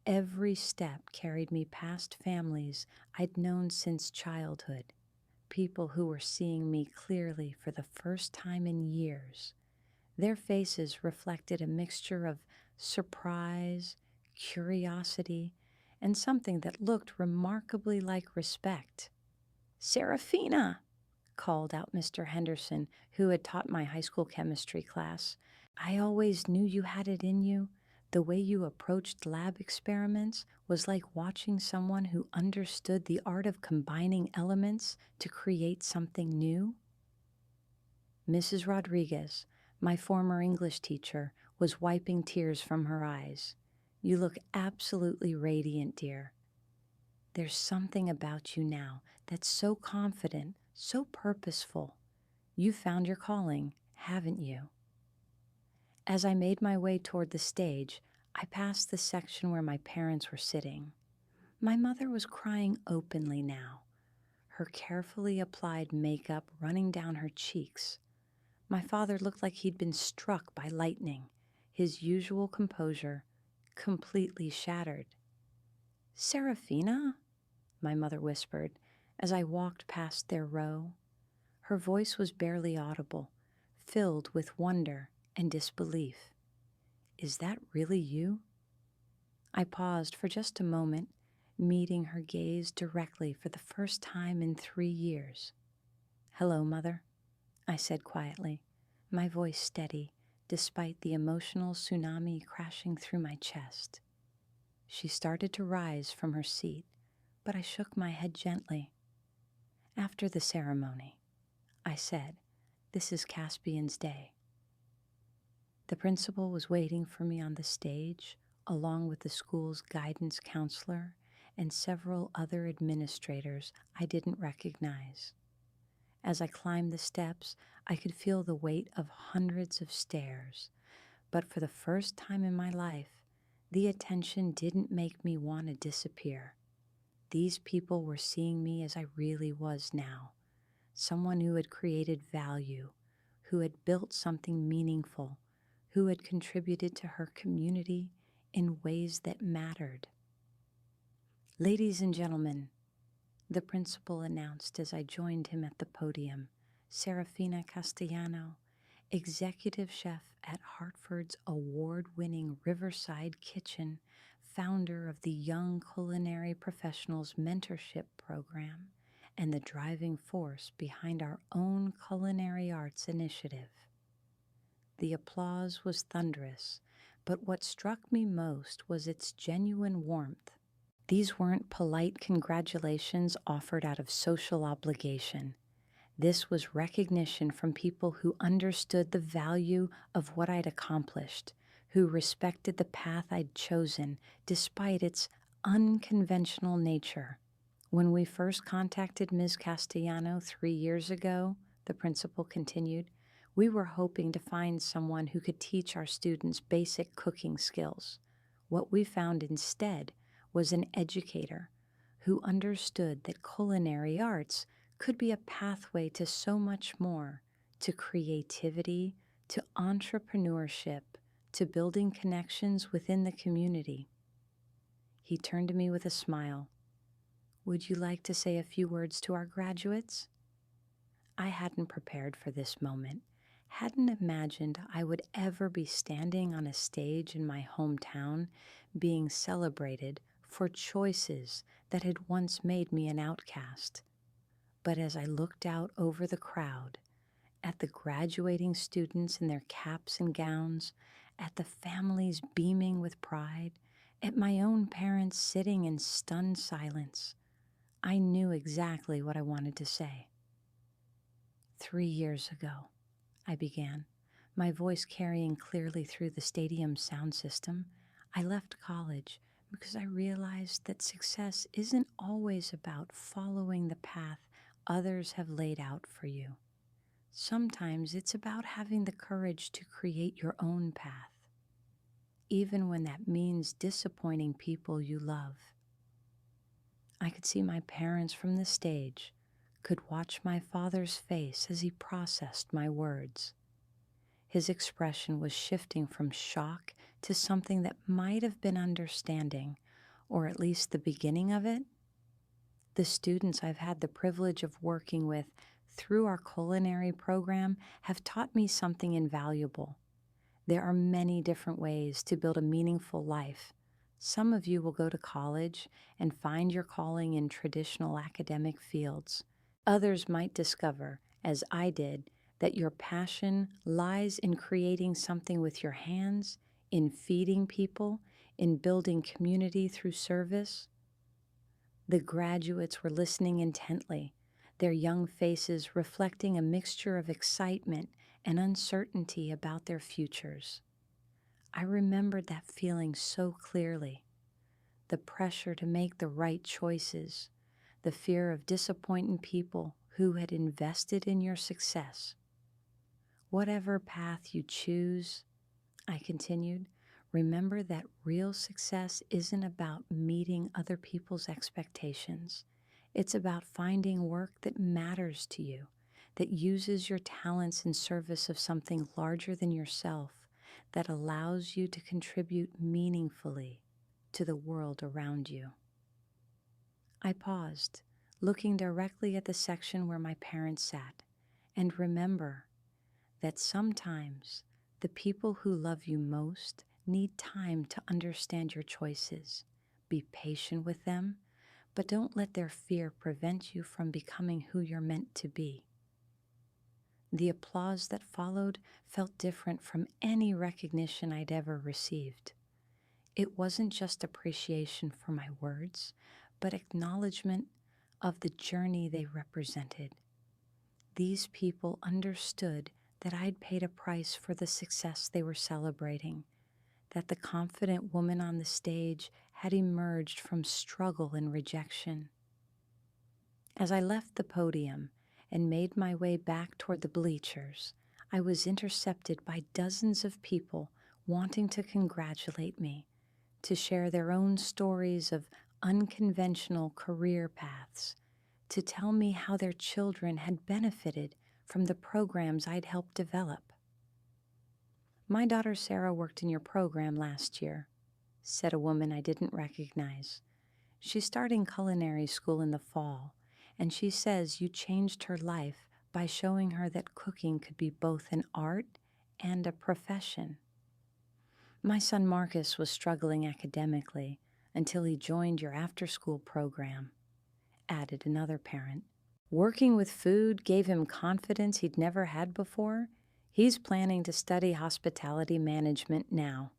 Every step carried me past families I'd known since childhood, people who were seeing me clearly for the first time in years. Their faces reflected a mixture of surprise, curiosity, and something that looked remarkably like respect. "Serafina!" called out Mr. Henderson, who had taught my high school chemistry class. "I always knew you had it in you. The way you approached lab experiments was like watching someone who understood the art of combining elements to create something new." Mrs. Rodriguez, my former English teacher, was wiping tears from her eyes. "You look absolutely radiant, dear. There's something about you now that's so confident, so purposeful. You found your calling, haven't you?" As I made my way toward the stage, I passed the section where my parents were sitting. My mother was crying openly now, her carefully applied makeup running down her cheeks. My father looked like he'd been struck by lightning, his usual composure completely shattered. "Serafina?" my mother whispered as I walked past their row. Her voice was barely audible, filled with wonder and disbelief. "Is that really you?" I paused for just a moment, meeting her gaze directly for the first time in 3 years. "Hello, Mother," I said quietly, my voice steady despite the emotional tsunami crashing through my chest. She started to rise from her seat, but I shook my head gently. "After the ceremony," I said, "this is Caspian's day." The principal was waiting for me on the stage, along with the school's guidance counselor and several other administrators I didn't recognize. As I climbed the steps, I could feel the weight of hundreds of stares, but for the first time in my life, the attention didn't make me want to disappear. These people were seeing me as I really was now, someone who had created value, who had built something meaningful, who had contributed to her community in ways that mattered. "Ladies and gentlemen," the principal announced as I joined him at the podium, "Serafina Castellano, executive chef at Hartford's award-winning Riverside Kitchen, founder of the Young Culinary Professionals Mentorship Program, and the driving force behind our own culinary arts initiative." The applause was thunderous, but what struck me most was its genuine warmth. These weren't polite congratulations offered out of social obligation. This was recognition from people who understood the value of what I'd accomplished, who respected the path I'd chosen despite its unconventional nature. "When we first contacted Ms. Castellano 3 years ago," the principal continued, "we were hoping to find someone who could teach our students basic cooking skills. What we found instead was an educator who understood that culinary arts could be a pathway to so much more, to creativity, to entrepreneurship, to building connections within the community." He turned to me with a smile. "Would you like to say a few words to our graduates?" I hadn't prepared for this moment, hadn't imagined I would ever be standing on a stage in my hometown, being celebrated for choices that had once made me an outcast. But as I looked out over the crowd, at the graduating students in their caps and gowns, at the families beaming with pride, at my own parents sitting in stunned silence, I knew exactly what I wanted to say. 3 years ago, I began, my voice carrying clearly through the stadium's sound system, I left college because I realized that success isn't always about following the path others have laid out for you. Sometimes it's about having the courage to create your own path, even when that means disappointing people you love. I could see my parents from the stage, could watch my father's face as he processed my words. His expression was shifting from shock to something that might have been understanding, or at least the beginning of it. The students I've had the privilege of working with through our culinary program have taught me something invaluable. There are many different ways to build a meaningful life. Some of you will go to college and find your calling in traditional academic fields. Others might discover, as I did, that your passion lies in creating something with your hands, in feeding people, in building community through service. The graduates were listening intently, their young faces reflecting a mixture of excitement and uncertainty about their futures. I remembered that feeling so clearly. The pressure to make the right choices, the fear of disappointing people who had invested in your success. Whatever path you choose, I continued, remember that real success isn't about meeting other people's expectations. It's about finding work that matters to you, that uses your talents in service of something larger than yourself, that allows you to contribute meaningfully to the world around you. I paused, looking directly at the section where my parents sat, and remember that sometimes the people who love you most need time to understand your choices. Be patient with them, but don't let their fear prevent you from becoming who you're meant to be. The applause that followed felt different from any recognition I'd ever received. It wasn't just appreciation for my words, but acknowledgement of the journey they represented. These people understood that I'd paid a price for the success they were celebrating, that the confident woman on the stage had emerged from struggle and rejection. As I left the podium and made my way back toward the bleachers, I was intercepted by dozens of people wanting to congratulate me, to share their own stories of unconventional career paths, to tell me how their children had benefited from the programs I'd helped develop. My daughter Sarah worked in your program last year, said a woman I didn't recognize. She's starting culinary school in the fall, and she says you changed her life by showing her that cooking could be both an art and a profession. My son Marcus was struggling academically until he joined your after-school program, added another parent. Working with food gave him confidence he'd never had before. He's planning to study hospitality management now.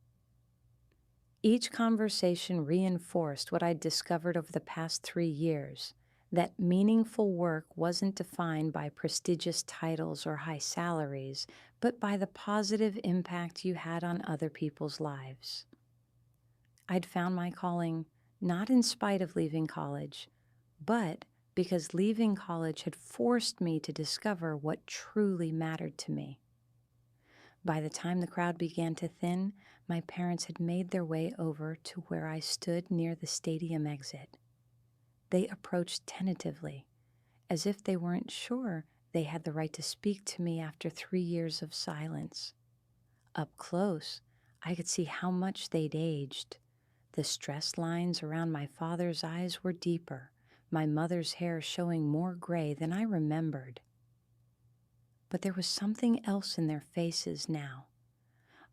Each conversation reinforced what I'd discovered over the past 3 years, that meaningful work wasn't defined by prestigious titles or high salaries, but by the positive impact you had on other people's lives. I'd found my calling not in spite of leaving college, but because leaving college had forced me to discover what truly mattered to me. By the time the crowd began to thin, my parents had made their way over to where I stood near the stadium exit. They approached tentatively, as if they weren't sure they had the right to speak to me after 3 years of silence. Up close, I could see how much they'd aged. The stress lines around my father's eyes were deeper, my mother's hair showing more gray than I remembered. But there was something else in their faces now,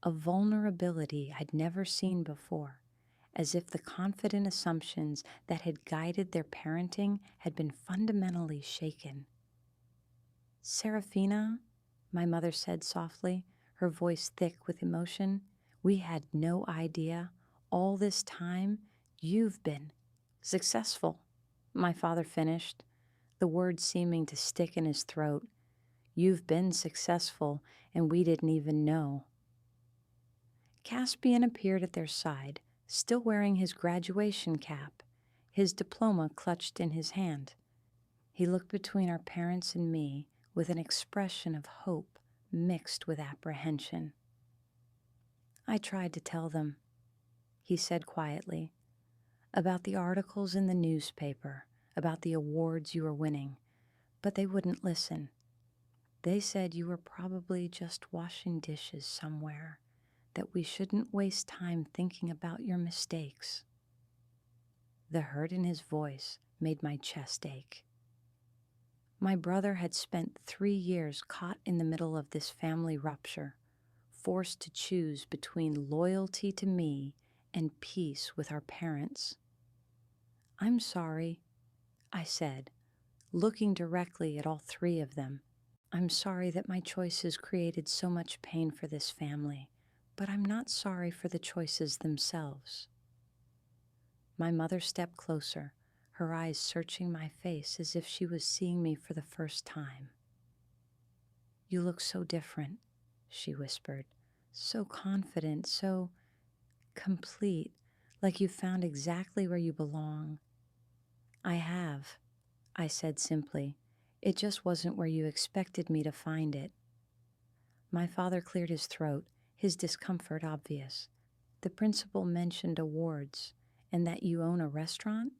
a vulnerability I'd never seen before, as if the confident assumptions that had guided their parenting had been fundamentally shaken. "Serafina," my mother said softly, her voice thick with emotion, "we had no idea. All this time, you've been successful." My father finished, the words seeming to stick in his throat. "You've been successful, and we didn't even know." Caspian appeared at their side, still wearing his graduation cap, his diploma clutched in his hand. He looked between our parents and me with an expression of hope mixed with apprehension. "I tried to tell them," he said quietly, "about the articles in the newspaper, about the awards you were winning, but they wouldn't listen. They said you were probably just washing dishes somewhere, that we shouldn't waste time thinking about your mistakes." The hurt in his voice made my chest ache. My brother had spent 3 years caught in the middle of this family rupture, forced to choose between loyalty to me and peace with our parents. "I'm sorry," I said, looking directly at all 3 of them. "I'm sorry that my choices created so much pain for this family, but I'm not sorry for the choices themselves." My mother stepped closer, her eyes searching my face as if she was seeing me for the first time. "You look so different," she whispered, "so confident, so complete, like you found exactly where you belong." "I have," I said simply. "It just wasn't where you expected me to find it." My father cleared his throat, his discomfort obvious. The principal mentioned awards and that you own a restaurant?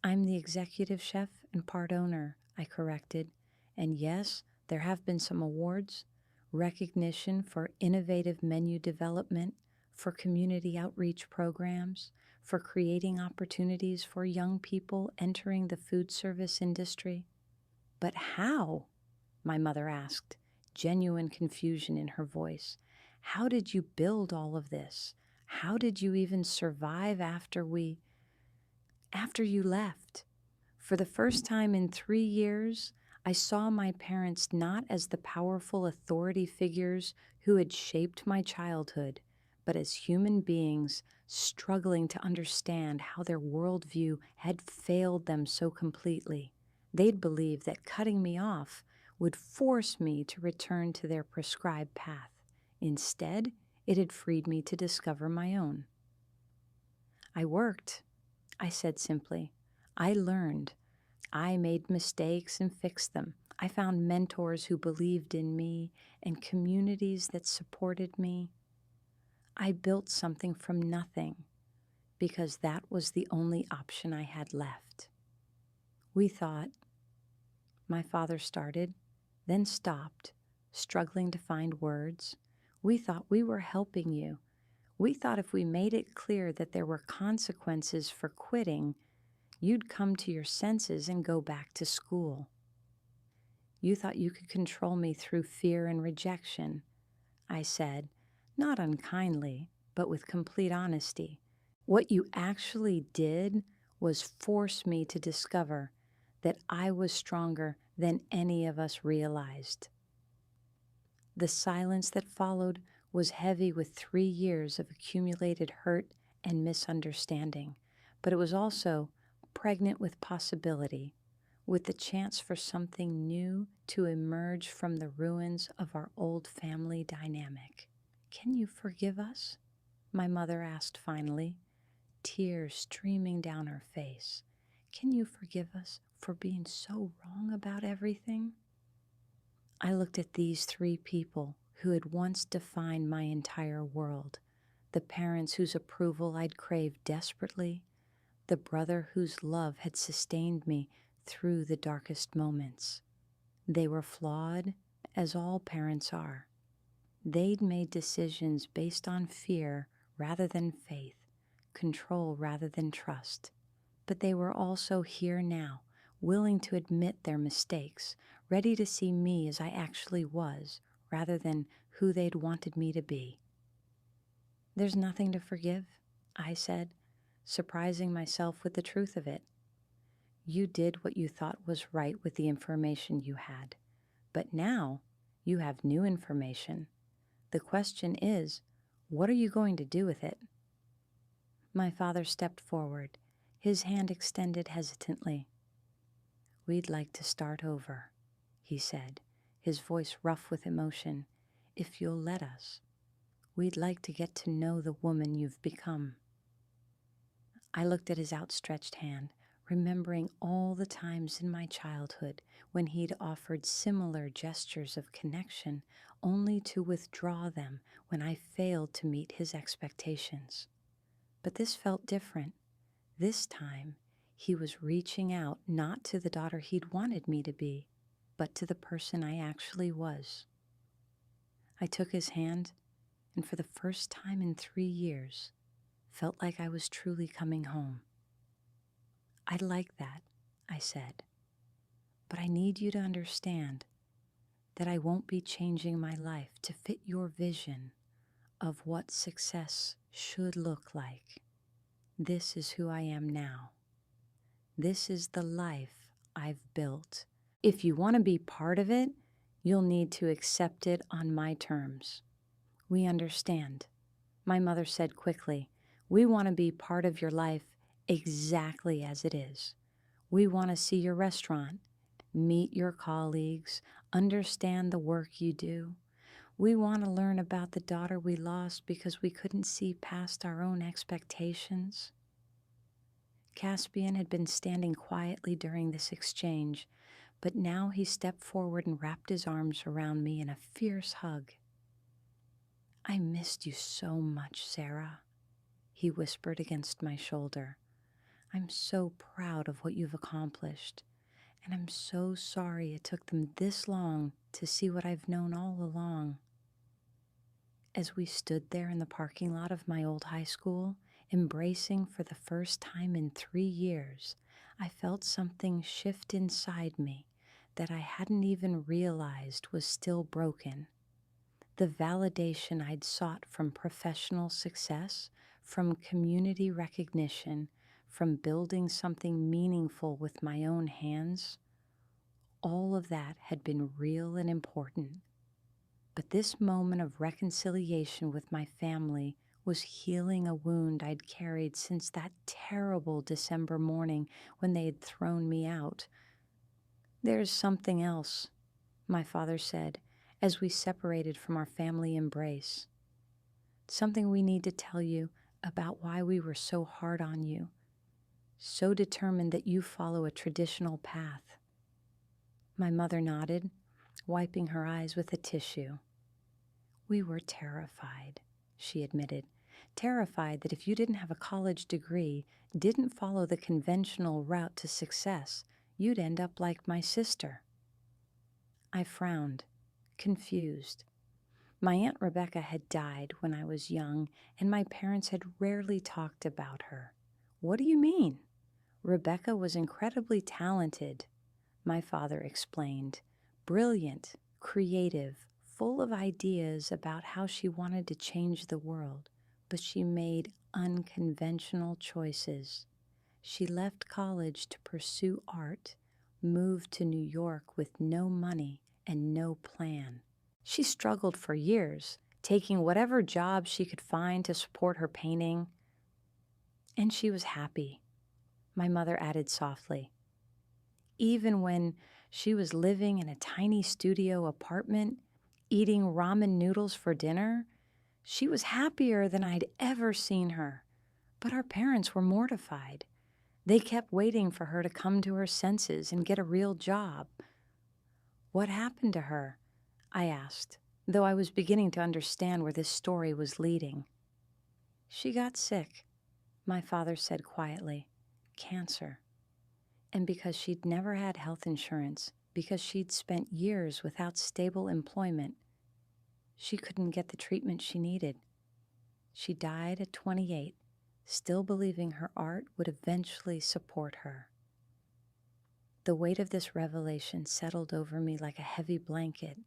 I'm the executive chef and part owner, I corrected. And yes, there have been some awards, recognition for innovative menu development, for community outreach programs, for creating opportunities for young people entering the food service industry. But how? My mother asked, genuine confusion in her voice. How did you build all of this? How did you even survive after you left? For the first time in 3 years, I saw my parents not as the powerful authority figures who had shaped my childhood, but as human beings struggling to understand how their worldview had failed them so completely. They'd believed that cutting me off would force me to return to their prescribed path. Instead, it had freed me to discover my own. I worked, I said simply. I learned. I made mistakes and fixed them. I found mentors who believed in me and communities that supported me. I built something from nothing because that was the only option I had left. We thought, my father started, then stopped, struggling to find words. We thought we were helping you. We thought if we made it clear that there were consequences for quitting, you'd come to your senses and go back to school. You thought you could control me through fear and rejection, I said, not unkindly, but with complete honesty. What you actually did was force me to discover that I was stronger than any of us realized. The silence that followed was heavy with 3 years of accumulated hurt and misunderstanding, but it was also pregnant with possibility, with the chance for something new to emerge from the ruins of our old family dynamic. Can you forgive us? My mother asked finally, tears streaming down her face. Can you forgive us for being so wrong about everything? I looked at these 3 people who had once defined my entire world, the parents whose approval I'd craved desperately, the brother whose love had sustained me through the darkest moments. They were flawed, as all parents are. They'd made decisions based on fear rather than faith, control rather than trust. But they were also here now, willing to admit their mistakes, ready to see me as I actually was, rather than who they'd wanted me to be. There's nothing to forgive, I said, surprising myself with the truth of it. You did what you thought was right with the information you had, but now you have new information. The question is, what are you going to do with it? My father stepped forward, his hand extended hesitantly. We'd like to start over, he said, his voice rough with emotion. If you'll let us, we'd like to get to know the woman you've become. I looked at his outstretched hand, remembering all the times in my childhood when he'd offered similar gestures of connection, only to withdraw them when I failed to meet his expectations. But this felt different. This time, he was reaching out not to the daughter he'd wanted me to be, but to the person I actually was. I took his hand, and for the first time in 3 years, felt like I was truly coming home. I like that, I said, but I need you to understand that I won't be changing my life to fit your vision of what success should look like. This is who I am now. This is the life I've built. If you want to be part of it, you'll need to accept it on my terms. We understand, my mother said quickly. We want to be part of your life exactly as it is. We want to see your restaurant, meet your colleagues, understand the work you do. We want to learn about the daughter we lost because we couldn't see past our own expectations. Caspian had been standing quietly during this exchange, but now he stepped forward and wrapped his arms around me in a fierce hug. I missed you so much, Sarah, he whispered against my shoulder. I'm so proud of what you've accomplished, and I'm so sorry it took them this long to see what I've known all along. As we stood there in the parking lot of my old high school, embracing for the first time in 3 years, I felt something shift inside me that I hadn't even realized was still broken. The validation I'd sought from professional success, from community recognition, from building something meaningful with my own hands, all of that had been real and important. But this moment of reconciliation with my family was healing a wound I'd carried since that terrible December morning when they had thrown me out. There's something else, my father said, as we separated from our family embrace. Something we need to tell you about why we were so hard on you, so determined that you follow a traditional path. My mother nodded, wiping her eyes with a tissue. We were terrified, she admitted. Terrified that if you didn't have a college degree, didn't follow the conventional route to success, you'd end up like my sister. I frowned, confused. My Aunt Rebecca had died when I was young, and my parents had rarely talked about her. What do you mean? Rebecca was incredibly talented, my father explained. Brilliant, creative, full of ideas about how she wanted to change the world, but she made unconventional choices. She left college to pursue art, moved to New York with no money and no plan. She struggled for years, taking whatever job she could find to support her painting. And she was happy, my mother added softly. Even when she was living in a tiny studio apartment, eating ramen noodles for dinner, she was happier than I'd ever seen her. But our parents were mortified. They kept waiting for her to come to her senses and get a real job. What happened to her? I asked, though I was beginning to understand where this story was leading. She got sick, my father said quietly. Cancer. And because she'd never had health insurance, because she'd spent years without stable employment, she couldn't get the treatment she needed. She died at 28, still believing her art would eventually support her. The weight of this revelation settled over me like a heavy blanket.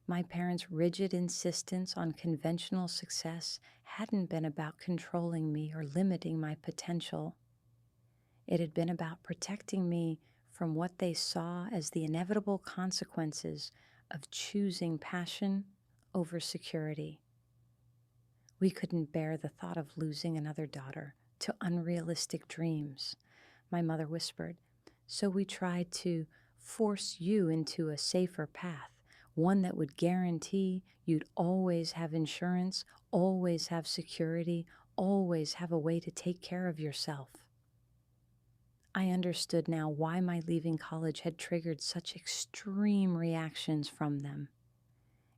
My parents' rigid insistence on conventional success hadn't been about controlling me or limiting my potential. It had been about protecting me from what they saw as the inevitable consequences of choosing passion over security. We couldn't bear the thought of losing another daughter to unrealistic dreams, my mother whispered, so we tried to force you into a safer path, one that would guarantee you'd always have insurance, always have security, always have a way to take care of yourself. I understood now why my leaving college had triggered such extreme reactions from them.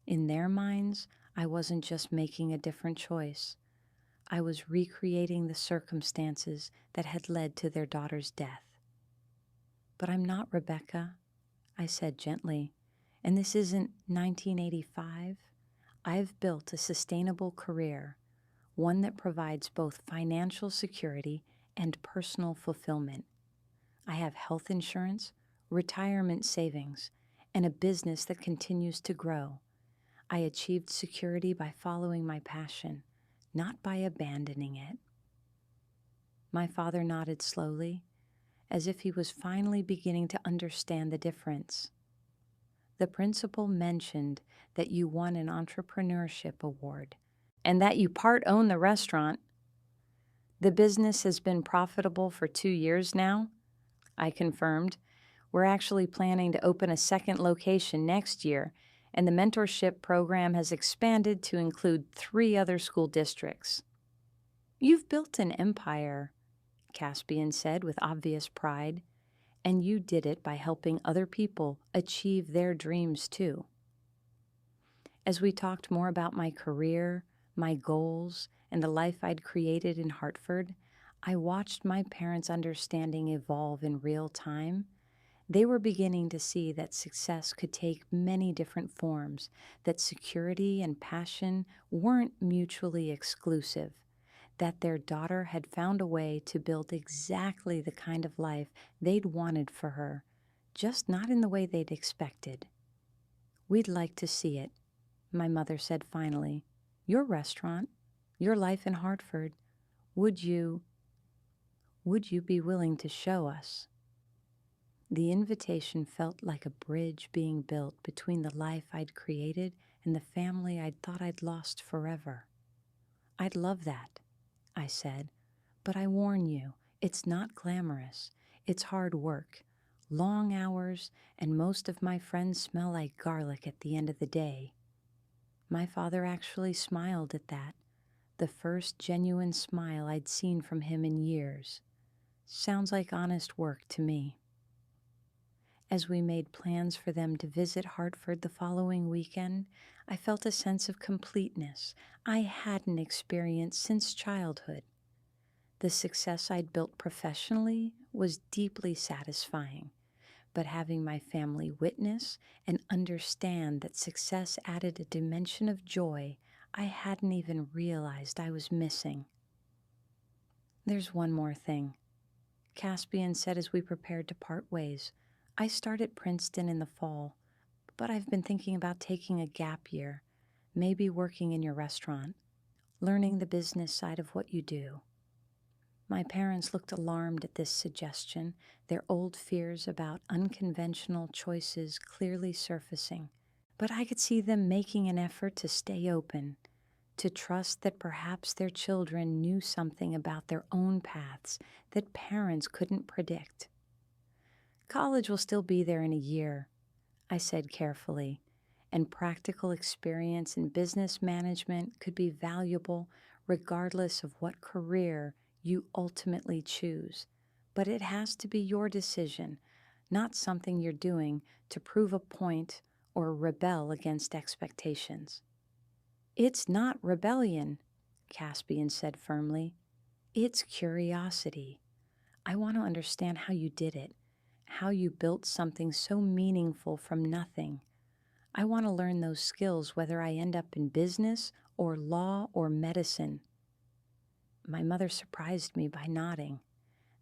In their minds, I wasn't just making a different choice. I was recreating the circumstances that had led to their daughter's death. But I'm not Rebecca, I said gently, and this isn't 1985. I've built a sustainable career, one that provides both financial security and personal fulfillment. I have health insurance, retirement savings, and a business that continues to grow. I achieved security by following my passion, not by abandoning it. My father nodded slowly, as if he was finally beginning to understand the difference. The principal mentioned that you won an entrepreneurship award and that you part own the restaurant. The business has been profitable for 2 years now, I confirmed. We're actually planning to open a second location next year, and the mentorship program has expanded to include 3 other school districts. You've built an empire, Caspian said with obvious pride, and you did it by helping other people achieve their dreams too. As we talked more about my career, my goals, and the life I'd created in Hartford, I watched my parents' understanding evolve in real time. They were beginning to see that success could take many different forms, that security and passion weren't mutually exclusive, that their daughter had found a way to build exactly the kind of life they'd wanted for her, just not in the way they'd expected. "We'd like to see it," my mother said finally. "Your restaurant, your life in Hartford. Would you, would you be willing to show us?" The invitation felt like a bridge being built between the life I'd created and the family I'd thought I'd lost forever. "I'd love that," I said, "but I warn you, it's not glamorous. It's hard work, long hours, and most of my friends smell like garlic at the end of the day." My father actually smiled at that, the first genuine smile I'd seen from him in years. Sounds like honest work to me. As we made plans for them to visit Hartford the following weekend, I felt a sense of completeness I hadn't experienced since childhood. The success I'd built professionally was deeply satisfying, but having my family witness and understand that success added a dimension of joy I hadn't even realized I was missing. "There's one more thing," Caspian said as we prepared to part ways. "I start at Princeton in the fall, but I've been thinking about taking a gap year, maybe working in your restaurant, learning the business side of what you do." My parents looked alarmed at this suggestion, their old fears about unconventional choices clearly surfacing. But I could see them making an effort to stay open, to trust that perhaps their children knew something about their own paths that parents couldn't predict. "College will still be there in a year," I said carefully, "and practical experience in business management could be valuable regardless of what career you ultimately choose. But it has to be your decision, not something you're doing to prove a point or rebel against expectations." "It's not rebellion," Caspian said firmly. "It's curiosity. I want to understand how you did it, how you built something so meaningful from nothing. I want to learn those skills whether I end up in business or law or medicine." My mother surprised me by nodding.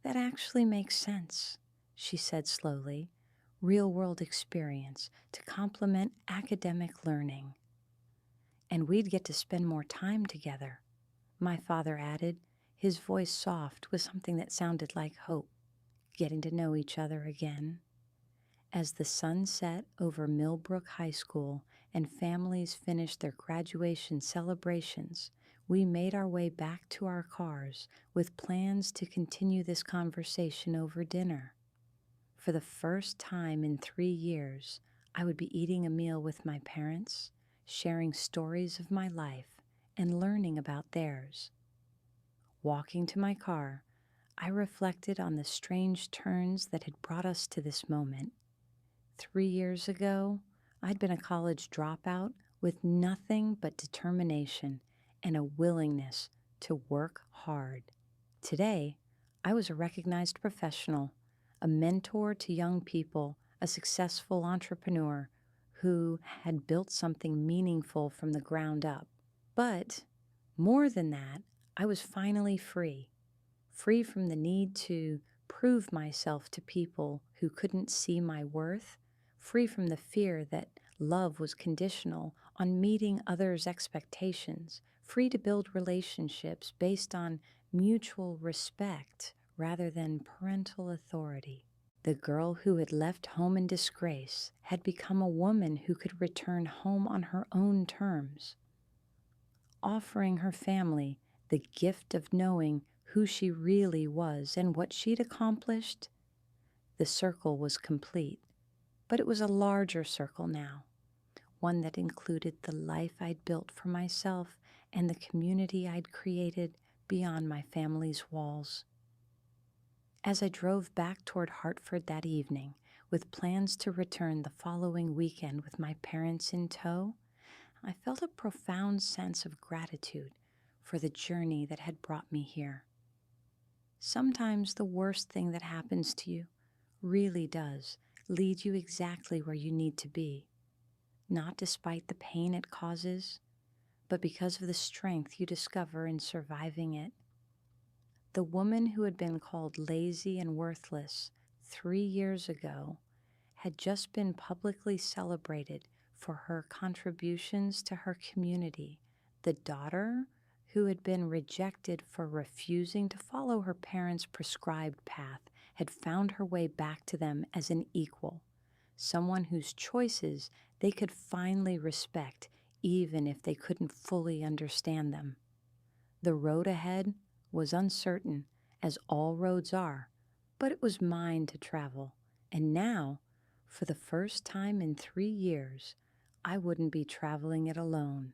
"That actually makes sense," she said slowly. "Real-world experience to complement academic learning." "And we'd get to spend more time together," my father added, his voice soft with something that sounded like hope. "Getting to know each other again." As the sun set over Millbrook High School and families finished their graduation celebrations, we made our way back to our cars with plans to continue this conversation over dinner. For the first time in 3 years, I would be eating a meal with my parents, sharing stories of my life, and learning about theirs. Walking to my car, I reflected on the strange turns that had brought us to this moment. 3 years ago, I'd been a college dropout with nothing but determination and a willingness to work hard. Today, I was a recognized professional, a mentor to young people, a successful entrepreneur who had built something meaningful from the ground up. But more than that, I was finally free from the need to prove myself to people who couldn't see my worth, free from the fear that love was conditional on meeting others' expectations, free to build relationships based on mutual respect rather than parental authority. The girl who had left home in disgrace had become a woman who could return home on her own terms, offering her family the gift of knowing who she really was and what she'd accomplished. The circle was complete, but it was a larger circle now, one that included the life I'd built for myself and the community I'd created beyond my family's walls. As I drove back toward Hartford that evening, with plans to return the following weekend with my parents in tow, I felt a profound sense of gratitude for the journey that had brought me here. Sometimes the worst thing that happens to you really does lead you exactly where you need to be, not despite the pain it causes, but because of the strength you discover in surviving it. The woman who had been called lazy and worthless 3 years ago had just been publicly celebrated for her contributions to her community. The daughter who had been rejected for refusing to follow her parents' prescribed path had found her way back to them as an equal, someone whose choices they could finally respect even if they couldn't fully understand them. The road ahead was uncertain, as all roads are, but it was mine to travel, and now, for the first time in 3 years, I wouldn't be traveling it alone.